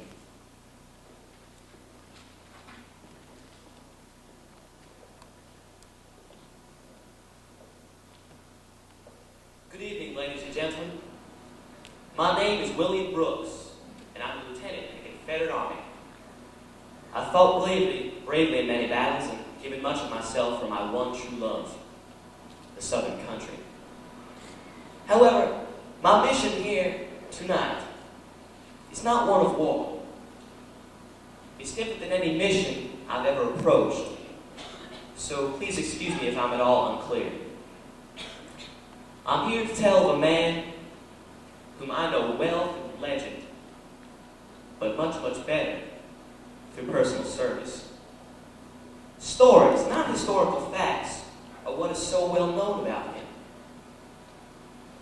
Good evening, ladies and gentlemen. My name is William Brooks, and I'm a lieutenant in the Confederate Army. I fought bravely in many battles and given much of myself for my one true love, the Southern country. However, my mission here tonight is not one of war. It's different than any mission I've ever approached, so please excuse me if I'm at all unclear. I'm here to tell of a man whom I know well through legend, but much, much better through personal service. Stories, not historical facts, are what is so well known about him.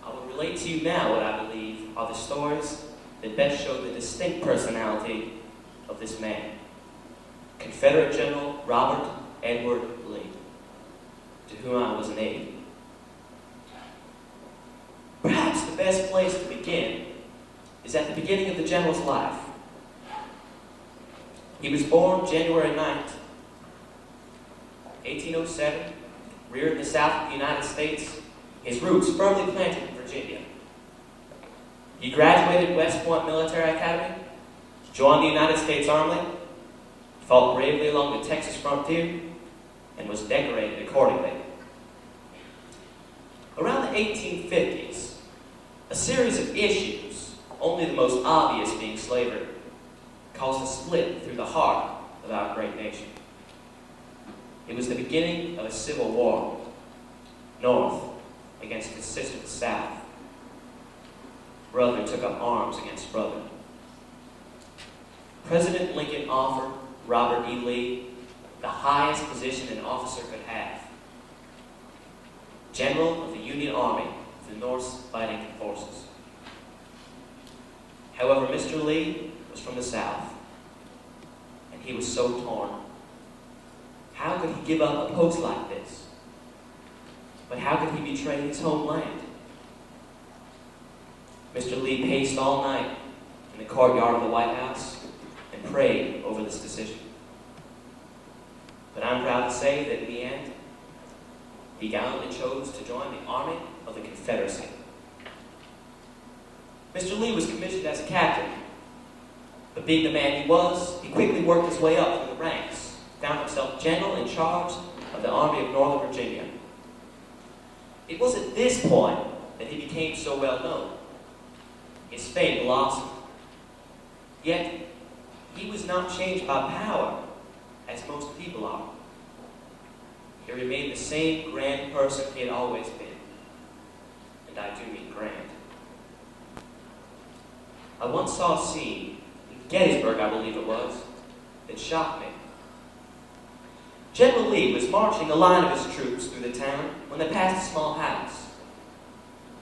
I will relate to you now what I believe are the stories that best show the distinct personality of this man, Confederate General Robert Edward Lee, to whom I was an aide. Perhaps the best place to begin is at the beginning of the general's life. He was born January 9th, 1807, reared in the south of the United States, his roots firmly planted in Virginia. He graduated West Point Military Academy, joined the United States Army, fought bravely along the Texas frontier, and was decorated accordingly. Around the 1850s, a series of issues, only the most obvious being slavery, caused a split through the heart of our great nation. It was the beginning of a civil war, North against the consistent South. Brother took up arms against brother. President Lincoln offered Robert E. Lee the highest position an officer could have, General of the Union Army of the North's fighting forces. However, Mr. Lee was from the South, and he was so torn. How could he give up a post like this? But how could he betray his homeland? Mr. Lee paced all night in the courtyard of the White House and prayed over this decision. But I'm proud to say that in the end, he gallantly chose to join the Army of the Confederacy. Mr. Lee was commissioned as a captain, but being the man he was, he quickly worked his way up through the ranks, found himself general in charge of the Army of Northern Virginia. It was at this point that he became so well known. His fame blossomed. Yet, he was not changed by power, as most people are. He remained the same grand person he had always been. And I do mean grand. I once saw a scene, in Gettysburg I believe it was, that shocked me. General Lee was marching a line of his troops through the town when they passed a small house.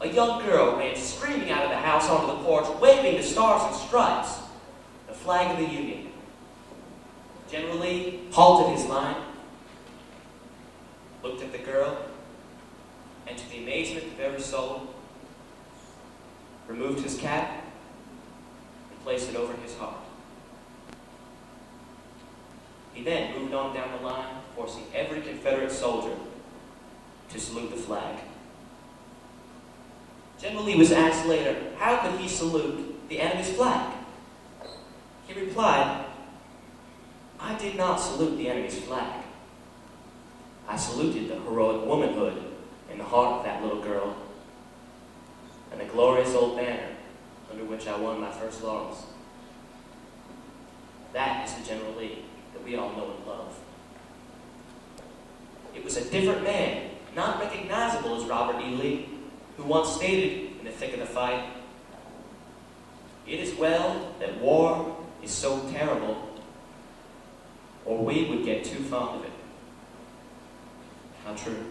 A young girl ran screaming out of the house onto the porch, waving the stars and stripes, the flag of the Union. General Lee halted his line, looked at the girl, and to the amazement of every soul, removed his cap and placed it over his heart. He then moved on down the line, forcing every Confederate soldier to salute the flag. General Lee was asked later, how could he salute the enemy's flag? He replied, I did not salute the enemy's flag. I saluted the heroic womanhood in the heart of that little girl and the glorious old banner under which I won my first laurels. That is the General Lee that we all know and love. It was a different man not recognizable as Robert E. Lee, who once stated in the thick of the fight, "It is well that war is so terrible, or we would get too fond of it." How true.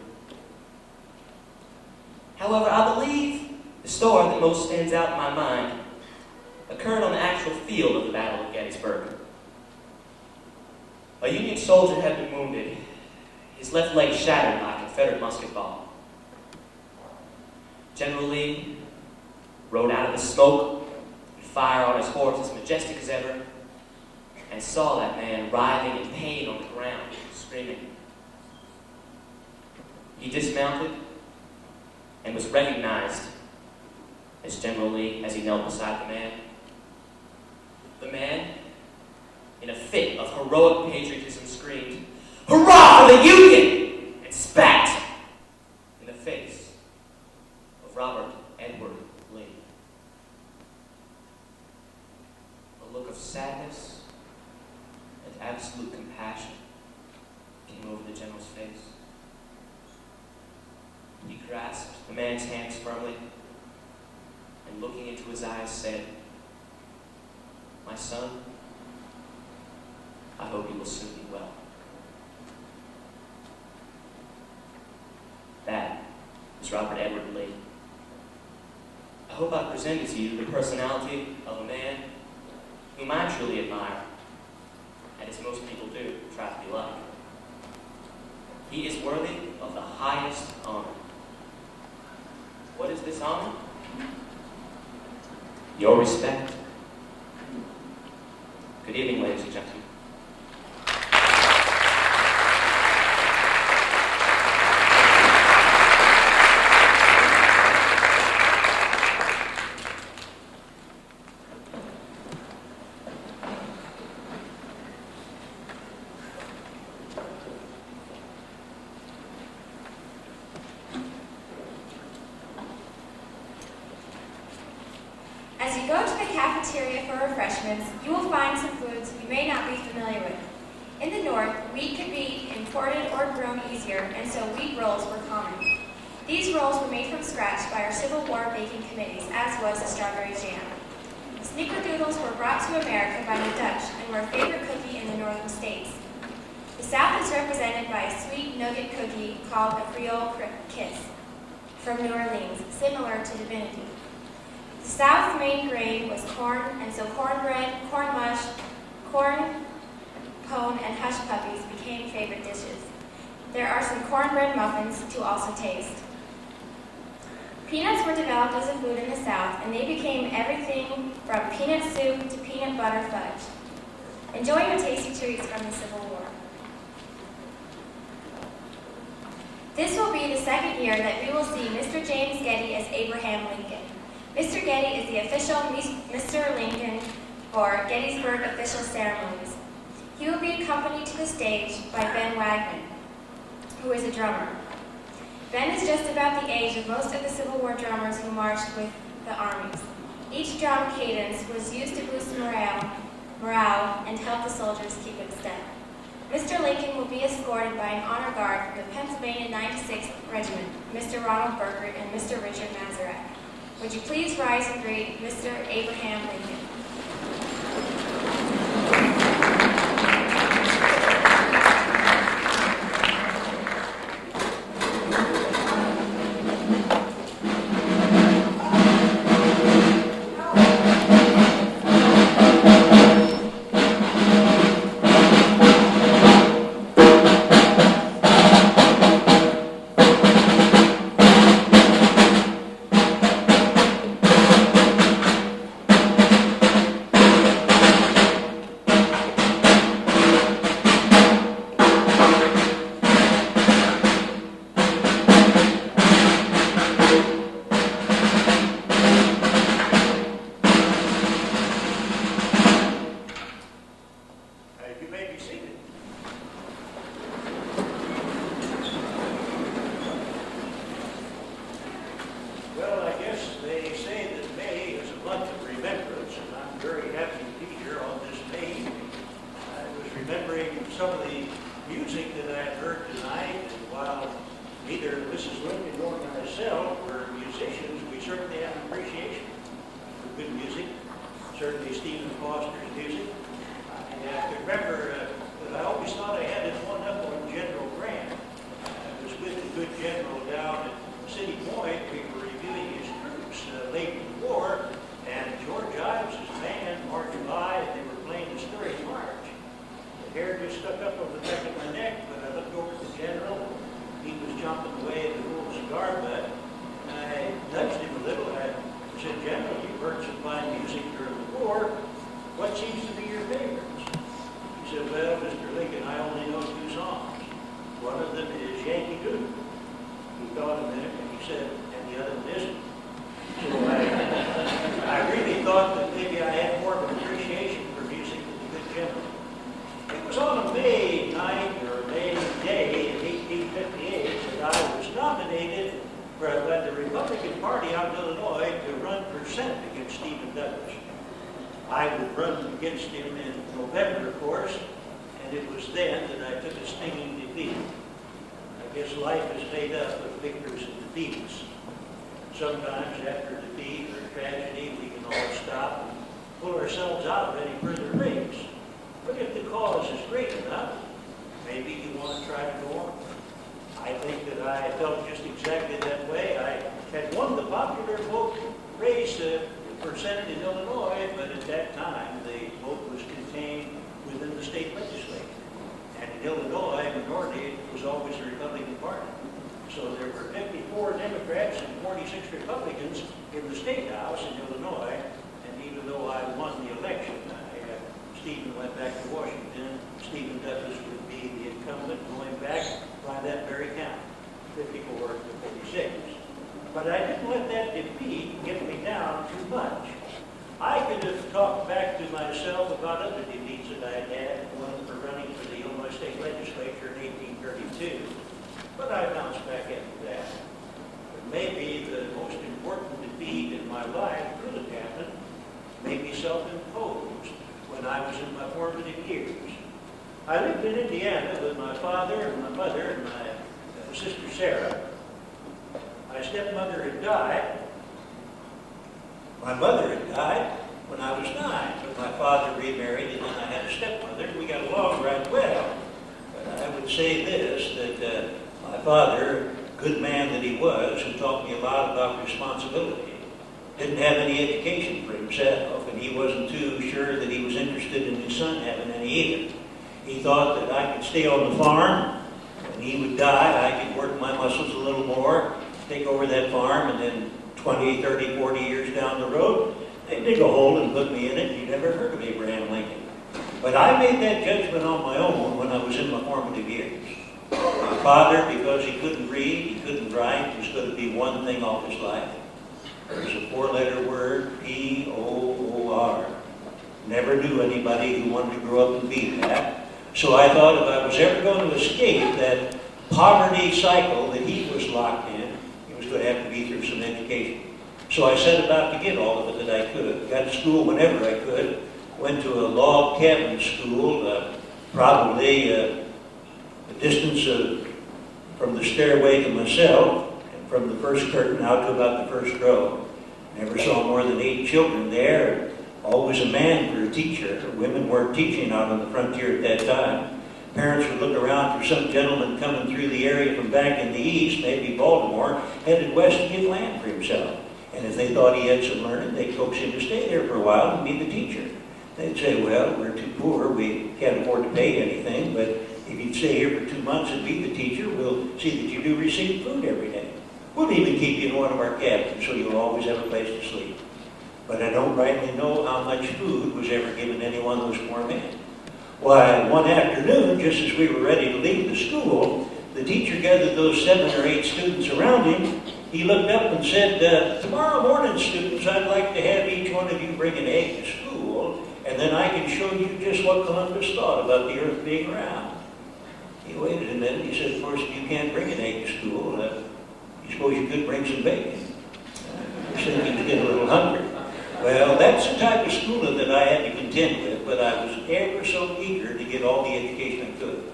However, I believe the story that most stands out in my mind occurred on the actual field of the Battle of Gettysburg. A Union soldier had been wounded, his left leg shattered by a Confederate musket ball. General Lee rode out of the smoke and fire on his horse as majestic as ever, and saw that man writhing in pain on the ground, screaming. He dismounted and was recognized as General Lee as he knelt beside the man. The man, in a fit of heroic patriotism, screamed, "Hurrah for the Union!" and spat in the face of Robert Edward Lee. A look of sadness and absolute compassion came over the general's face. He grasped the man's hands firmly and, looking into his eyes, said, "My son, I hope you will soon be well." That is Robert Edward Lee. I hope I've presented to you the personality of a man whom I truly admire, and as most people do, try to be like. He is worthy of the highest honor. What is this honor? Your respect. Good evening, ladies and gentlemen. As you go to the cafeteria for refreshments, you will find some foods you may not be familiar with. In the North, wheat could be imported or grown easier, and so wheat rolls were common. These rolls were made from scratch by our Civil War baking committees, as was the strawberry jam. Snickerdoodles were brought to America by the Dutch and were a favorite cookie in the northern states. The South is represented by a sweet nougat cookie called a Creole Kiss from New Orleans, similar to divinity. The South's main grain was corn, and so cornbread, corn mush, corn pone, and hush puppies became favorite dishes. There are some cornbread muffins to also taste. Peanuts were developed as a food in the South, and they became everything from peanut soup to peanut butter fudge. Enjoy your tasty treats from the Civil War. This will be the second year that we will see Mr. James Getty as Abraham Lincoln. Mr. Getty is the official Mr. Lincoln for Gettysburg official ceremonies. He will be accompanied to the stage by Ben Wagner, who is a drummer. Ben is just about the age of most of the Civil War drummers who marched with the armies. Each drum cadence was used to boost morale and help the soldiers keep in step. Mr. Lincoln will be escorted by an honor guard from the Pennsylvania 96th Regiment, Mr. Ronald Burkert and Mr. Richard Mazarak. Would you please rise and greet Mr. Abraham Lincoln? Some of the music that I heard tonight, and while neither Mrs. Lincoln nor myself were musicians, we certainly have an appreciation for good music, certainly Stephen Foster's music. I can remember that I always thought I had it one up on General Grant. I was with the good general down at City Point. We were reviewing his troops late in the war, and George Ives' band marched by, and they were playing the Stirring March. The hair just stuck up on the back of my neck, but I looked over at the general. He was jumping away at the little cigar butt. I nudged him a little. I said, General, you've heard some fine music during the war. What seems to be your favorites? He said, well, Mr. Lincoln, I only know 2 songs. One of them is Yankee Doodle. He thought a minute, and he said, and the other one isn't. So I really thought that maybe I had more of an appreciation for music than the good general. It was on a May night or May day in 1858 that I was nominated by the Republican Party out in Illinois to run for Senate against Stephen Douglas. I would run against him in November, of course, and it was then that I took a stinging defeat. I guess life is made up of victors and defeats. Sometimes after a defeat or a tragedy, we can all stop and pull ourselves out of any further race. But if the cause is great enough, maybe you want to try to go on. I think that I felt just exactly that way. I had won the popular vote race for Senate in Illinois, but at that time the vote was contained within the state legislature. And in Illinois, minority was always the Republican Party. So there were 54 Democrats and 46 Republicans in the State House in Illinois, and even though I won the election, Stephen went back to Washington. Stephen Douglas would be the incumbent going back by that very count, 54 to 46. But I didn't let that defeat get me down too much. I could have talked back to myself about other defeats that I had, one for running for the Illinois State Legislature in 1832, but I bounced back after that. But maybe the most important defeat in my life could have happened, maybe self-imposed, when I was in my formative years. I lived in Indiana with my father and my mother and my sister Sarah. My stepmother had died. My mother had died when I was 9, but my father remarried, and then I had a stepmother. We got along right well. But I would say this, that my father, good man that he was, who taught me a lot about responsibility, didn't have any education for himself, and he wasn't too sure that he was interested in his son having any either. He thought that I could stay on the farm, when he would die, I could work my muscles a little more, take over that farm, and then 20, 30, 40 years down the road, they'd dig a hole and put me in it. You never heard of Abraham Lincoln. But I made that judgment on my own when I was in my formative years. My father, because he couldn't read, he couldn't write, was going to be one thing all his life. There's a 4-letter word, P-O-O-R. Never knew anybody who wanted to grow up and be that. So I thought if I was ever going to escape that poverty cycle that he was locked in, he was going to have to be through some education. So I set about to get all of it that I could. Got to school whenever I could. Went to a log cabin school, probably a distance from the stairway to myself, from the first curtain out to about the first row. Never saw more than 8 children there. Always a man for a teacher. Women weren't teaching out on the frontier at that time. Parents would look around for some gentleman coming through the area from back in the east, maybe Baltimore, headed west to get land for himself. And if they thought he had some learning, they'd coax him to stay there for a while and be the teacher. They'd say, well, we're too poor, we can't afford to pay anything, but if you'd stay here for 2 months and be the teacher, we'll see that you do receive food every day. We'll even keep you in one of our cabins so you'll always have a place to sleep. But I don't rightly know how much food was ever given to any one of those poor men. Why, one afternoon, just as we were ready to leave the school, the teacher gathered those 7 or 8 students around him. He looked up and said, tomorrow morning, students, I'd like to have each one of you bring an egg to school, and then I can show you just what Columbus thought about the earth being round. He waited a minute. He said, of course, if you can't bring an egg to school, you suppose you could bring some bacon. I was thinking to get a little hungry. Well, that's the type of schooling that I had to contend with, but I was ever so eager to get all the education I could.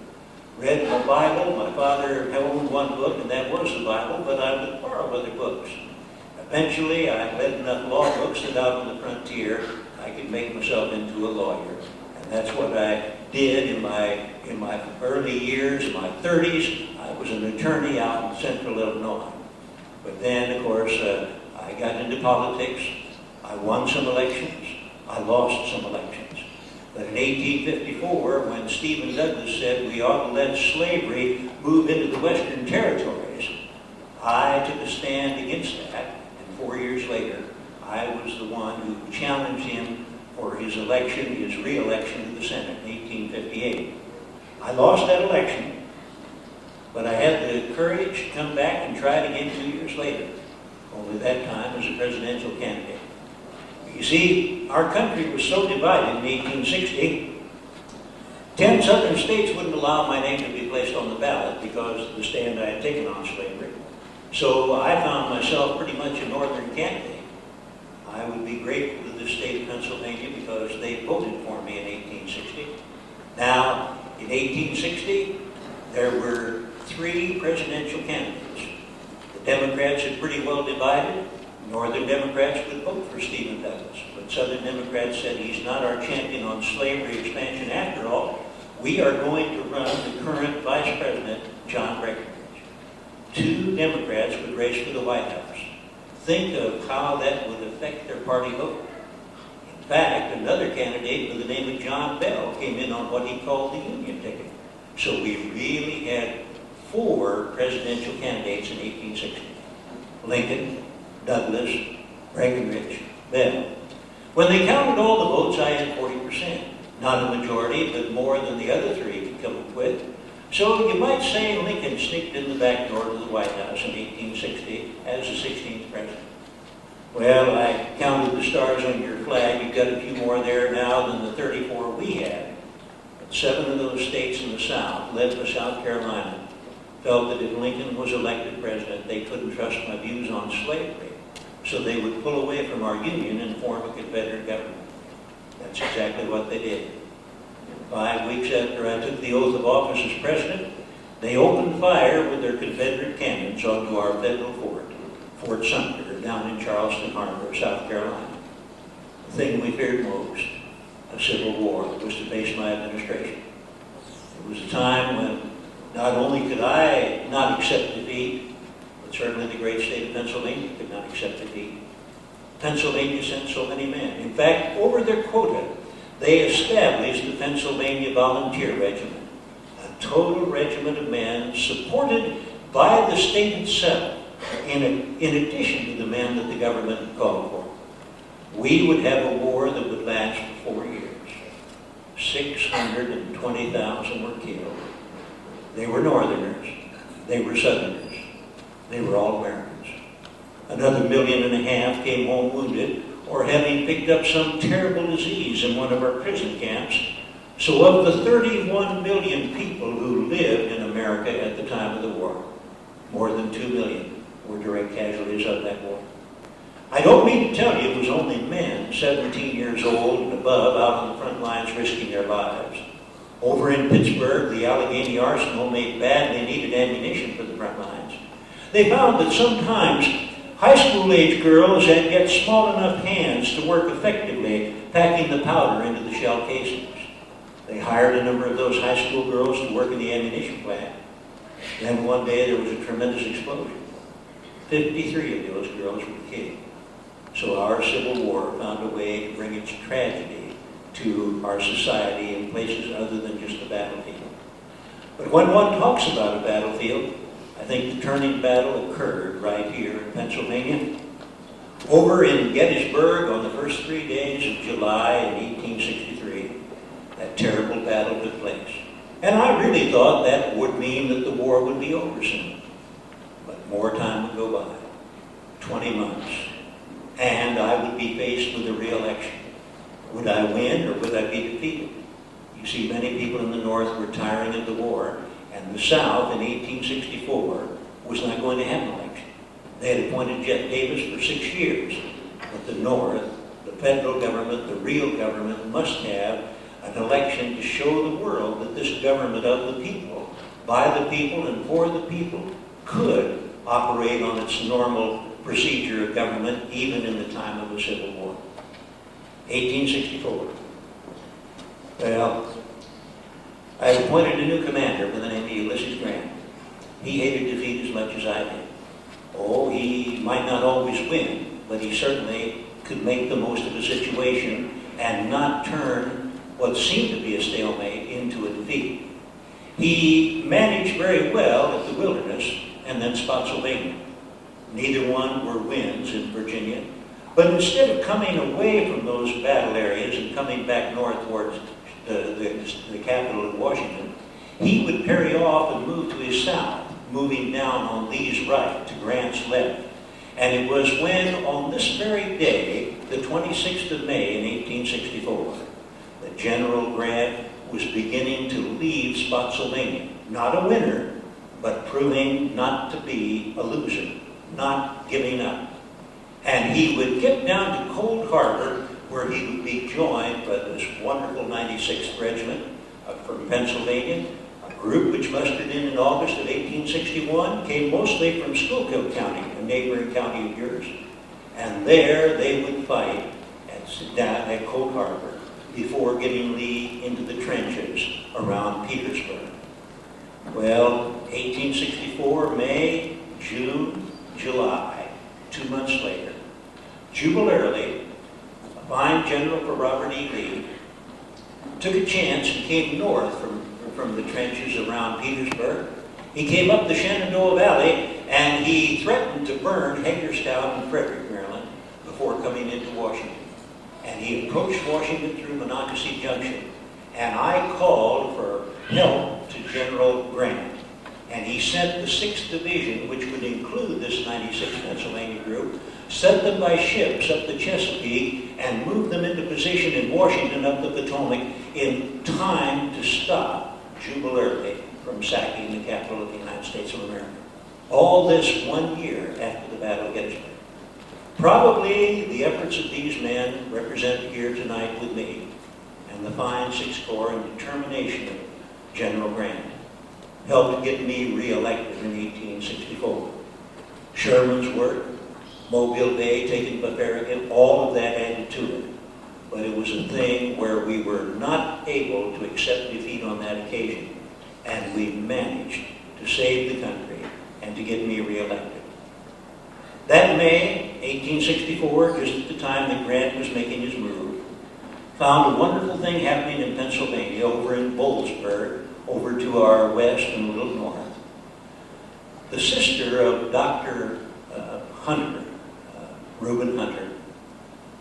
read my Bible. My father owned one book, and that was the Bible, but I would borrow other books. Eventually, I read enough law books that out on the frontier, I could make myself into a lawyer. And that's what I did in my early years, in my 30s. I was an attorney out in central Illinois. But then, of course, I got into politics. I won some elections. I lost some elections. But in 1854, when Stephen Douglas said we ought to let slavery move into the Western territories, I took a stand against that. And 4 years later, I was the one who challenged him for his election, his re-election to the Senate in 1858. I lost that election, but I had the courage to come back and try it again 2 years later, only that time as a presidential candidate. You see, our country was so divided in 1860, 10 southern states wouldn't allow my name to be placed on the ballot because of the stand I had taken on slavery. So I found myself pretty much a northern candidate. I would be grateful to the state of Pennsylvania because they voted for me in 1860. Now, in 1860, there were 3 presidential candidates. The Democrats had pretty well divided. Northern Democrats would vote for Stephen Douglas, but Southern Democrats said he's not our champion on slavery expansion after all. We are going to run the current Vice President, John Breckinridge. 2 Democrats would race for the White House. Think of how that would affect their party vote. In fact, another candidate by the name of John Bell came in on what he called the Union ticket. So we really had 4 presidential candidates in 1860. Lincoln, Douglas, Breckinridge, Bell. When they counted all the votes, I had 40%. Not a majority, but more than the other 3 could come up with. So you might say Lincoln sneaked in the back door to the White House in 1860 as the 16th president. Well, I counted the stars on your flag. You've got a few more there now than the 34 we had. But 7 of those states in the South, led by South Carolina, felt that if Lincoln was elected president, they couldn't trust my views on slavery. So they would pull away from our Union and form a Confederate government. That's exactly what they did. 5 weeks after I took the oath of office as president, they opened fire with their Confederate cannons onto our federal fort, Fort Sumter, down in Charleston Harbor, South Carolina. The thing we feared most, a civil war, was to face my administration. It was a time when not only could I not accept defeat, but certainly the great state of Pennsylvania could not accept defeat. Pennsylvania sent so many men. In fact, over their quota, they established the Pennsylvania Volunteer Regiment, a total regiment of men supported by the state itself, in addition to the men that the government had called for. We would have a war that would last for 4 years. 620,000 were killed. They were Northerners. They were Southerners. They were all Americans. Another 1.5 million came home wounded or having picked up some terrible disease in one of our prison camps. So of the 31 million people who lived in America at the time of the war, more than 2 million were direct casualties of that war. I don't mean to tell you it was only men 17 years old and above out on the front lines risking their lives. Over in Pittsburgh, the Allegheny Arsenal made badly needed ammunition for the front lines. They found that sometimes high school-age girls had yet small enough hands to work effectively packing the powder into the shell casings. They hired a number of those high school girls to work in the ammunition plant. Then one day there was a tremendous explosion. 53 of those girls were killed. So our Civil War found a way to bring its tragedy to our society in places other than just the battlefield. But when one talks about a battlefield, I think the turning battle occurred right here in Pennsylvania. Over in Gettysburg on the first 3 days of July in 1863, that terrible battle took place. And I really thought that would mean that the war would be over soon. But more time would go by, 20 months, and I would be faced with a re-election. Would I win or would I be defeated? You see, many people in the North were tiring of the war, and the South in 1864 was not going to have an election. They had appointed Jeff Davis for 6 years, but the North, the federal government, the real government, must have an election to show the world that this government of the people by the people and for the people, could operate on its normal procedure of government even in the time of the Civil War. 1864. Well, I appointed a new commander by the name of Ulysses Grant. He hated defeat as much as I did. Oh, he might not always win, but he certainly could make the most of a situation and not turn what seemed to be a stalemate into a defeat. He managed very well at the Wilderness and then Spotsylvania. Neither one were wins in Virginia, but instead of coming away from those battle areas and coming back north towards the capital of Washington, he would parry off and move to his south, moving down on Lee's right to Grant's left. And it was when, on this very day, the 26th of May in 1864, that General Grant was beginning to leave Spotsylvania. Not a winner, but proving not to be a loser, not giving up. And he would get down to Cold Harbor, where he would be joined by this wonderful 96th Regiment from Pennsylvania, a group which mustered in August of 1861, came mostly from Schuylkill County, a neighboring county of yours. And there they would fight at Cold Harbor before getting Lee into the trenches around Petersburg. Well, 1864, May, June, July, 2 months later, jubilarily, a fine general for Robert E. Lee took a chance and came north from the trenches around Petersburg. He came up the Shenandoah Valley and he threatened to burn Hagerstown and Frederick, Maryland, before coming into Washington. And he approached Washington through Monocacy Junction. And I called for help to General Grant. And he sent the 6th Division, which would include this 96th Pennsylvania group, sent them by ships up the Chesapeake and moved them into position in Washington up the Potomac in time to stop Jubilee from sacking the capital of the United States of America. All this 1 year after the Battle of Gettysburg. Probably the efforts of these men represented here tonight with me and the fine 6th Corps and determination of General Grant helped get me reelected in 1864. Sherman's work, Mobile Bay, taking by Farragut, all of that added to it. But it was a thing where we were not able to accept defeat on that occasion, and we managed to save the country and to get me reelected. That May, 1864, just at the time that Grant was making his move, found a wonderful thing happening in Pennsylvania, over in Boalsburg, over to our west and a little north. The sister of Dr. Hunter, Reuben Hunter,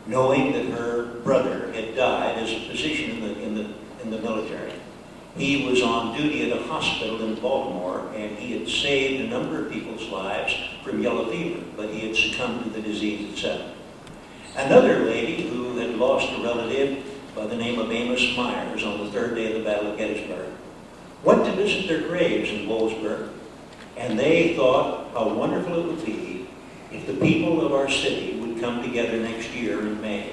knowing that her brother had died as a physician in the military, he was on duty at a hospital in Baltimore, and he had saved a number of people's lives from yellow fever, but he had succumbed to the disease itself. Another lady who had lost a relative by the name of Amos Myers on the 3rd day of the Battle of Gettysburg went to visit their graves in Boalsburg, and they thought how wonderful it would be if the people of our city would come together next year in May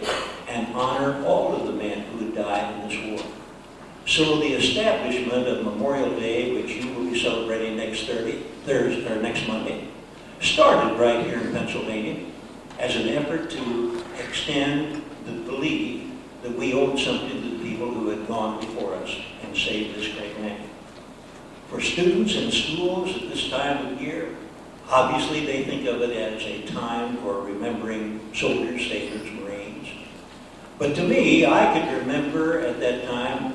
and honor all of the men who had died in this war. So the establishment of Memorial Day, which you will be celebrating next Monday, started right here in Pennsylvania as an effort to extend the belief that we owed something to the people who had gone before us and saved this great land. For students in schools at this time of year, obviously they think of it as a time for remembering soldiers, sailors, Marines. But to me, I could remember at that time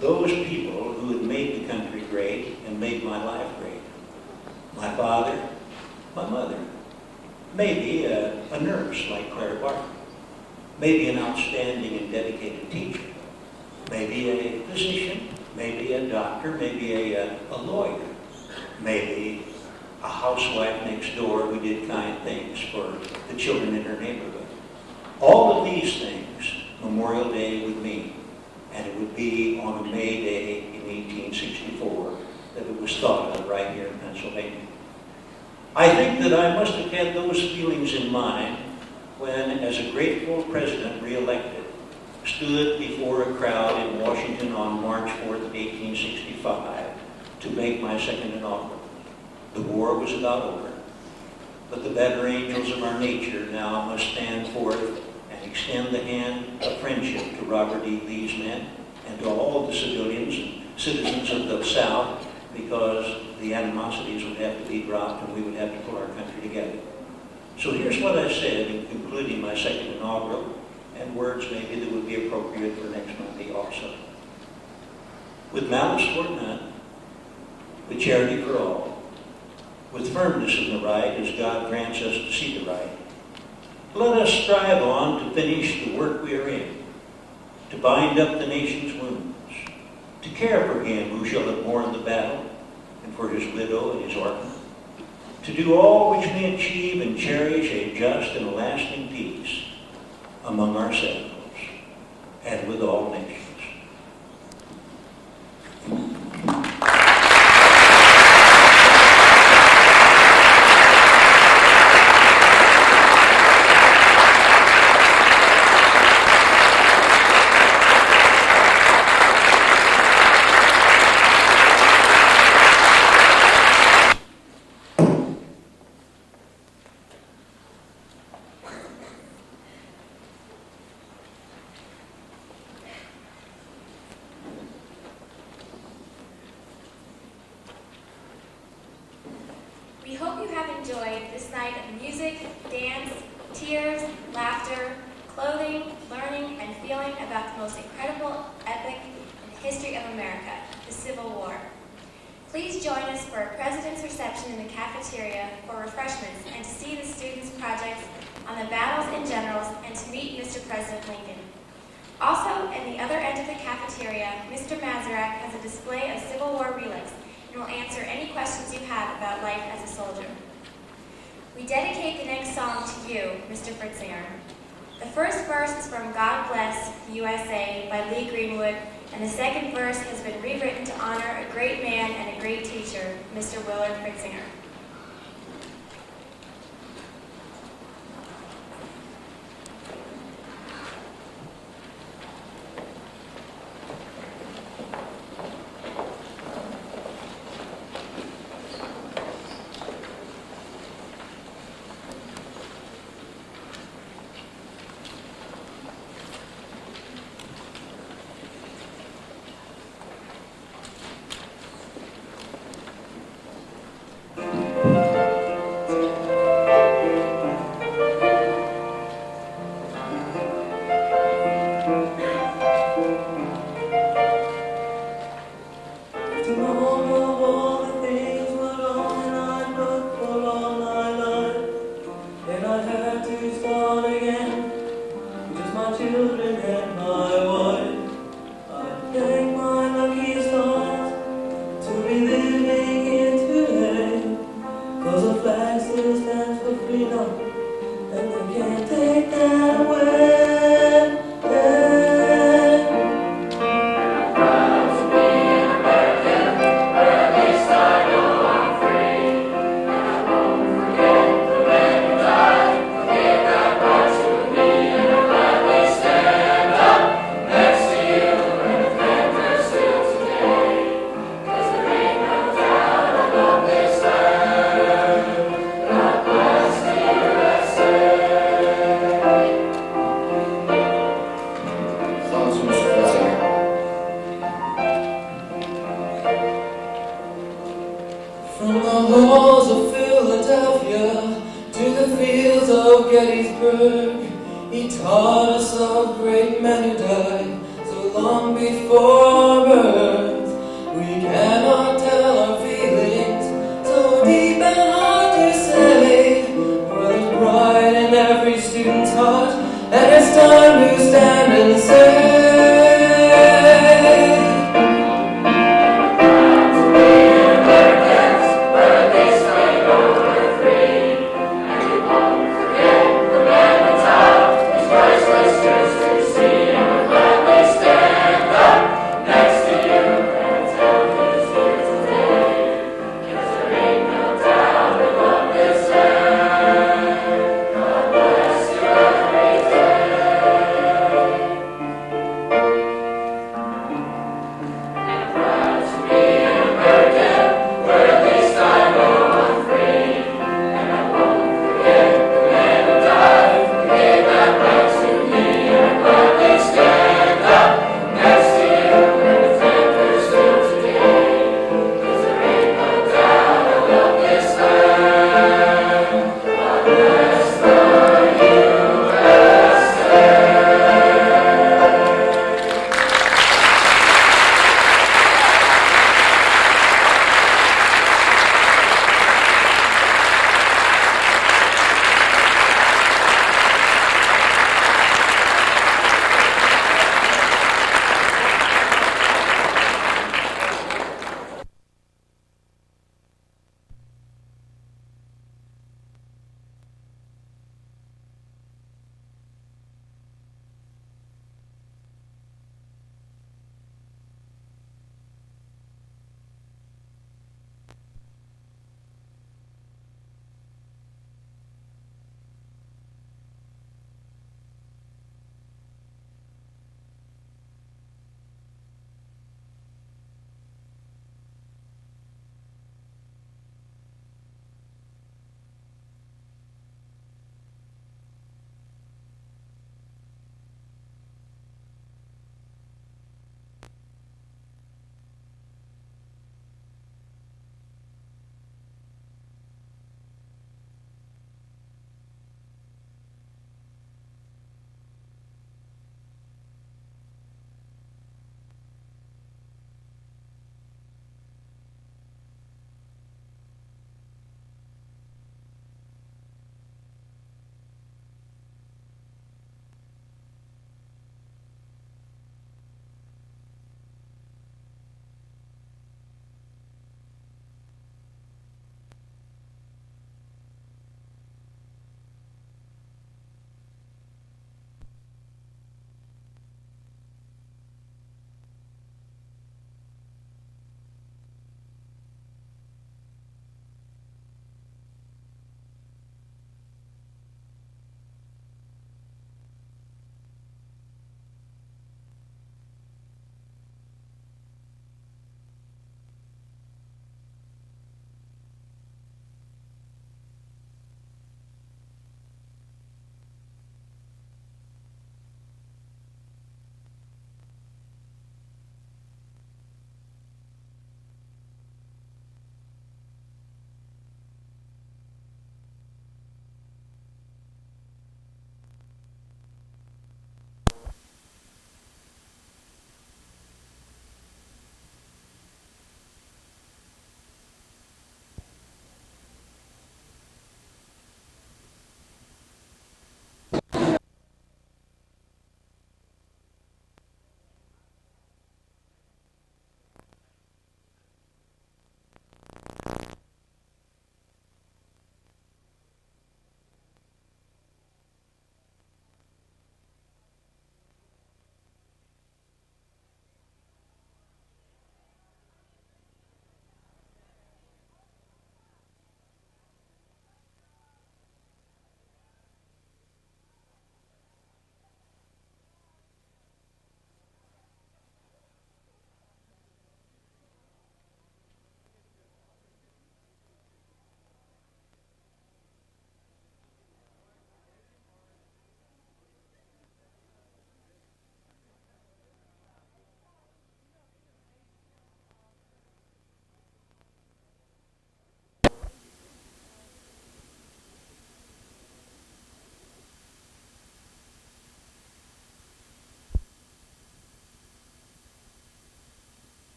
those people who had made the country great and made my life great. My father, my mother, maybe a nurse like Clara Barker, maybe an outstanding and dedicated teacher, maybe a physician, maybe a doctor, maybe a lawyer, maybe a housewife next door who did kind things for the children in her neighborhood. All of these things Memorial Day would mean, and it would be on a May Day in 1864 that it was thought of right here in Pennsylvania. I think that I must have had those feelings in mind when, as a grateful president re-elected, stood before a crowd in Washington on March 4th, 1865 to make my second inaugural. The war was about over, but the better angels of our nature now must stand forth and extend the hand of friendship to Robert E. Lee's men and to all the civilians and citizens of the South, because the animosities would have to be dropped and we would have to pull our country together. So here's what I said in concluding my second inaugural, and words maybe that would be appropriate for next Monday also. With malice for none, with charity for all, with firmness in the right as God grants us to see the right, let us strive on to finish the work we are in, to bind up the nation's wounds, to care for him who shall have mourned the battle, and for his widow and his orphan, to do all which may achieve and cherish a just and a lasting peace among ourselves and with all nations. We hope you have enjoyed this night of music, dance, tears, laughter, clothing, learning, and feeling about the most incredible epic in the history of America, the Civil War. Please join us for a President's reception in the cafeteria for refreshments and to see the students' projects on the battles and generals and to meet Mr. President Lincoln. Also, in the other end of the cafeteria, Mr. Mazarak has a display of Civil War relics and will answer any questions you have about life as a soldier. We dedicate the next song to you, Mr. Fritzinger. The first verse is from God Bless the USA by Lee Greenwood, and the second verse has been rewritten to honor a great man and a great teacher, Mr. Willard Fritzinger. From the halls of Philadelphia to the fields of Gettysburg, he taught us of great men who died so long before our birth. We cannot tell our feelings, so deep and hard to say. For there's pride in every student's heart, and it's time to stand and say.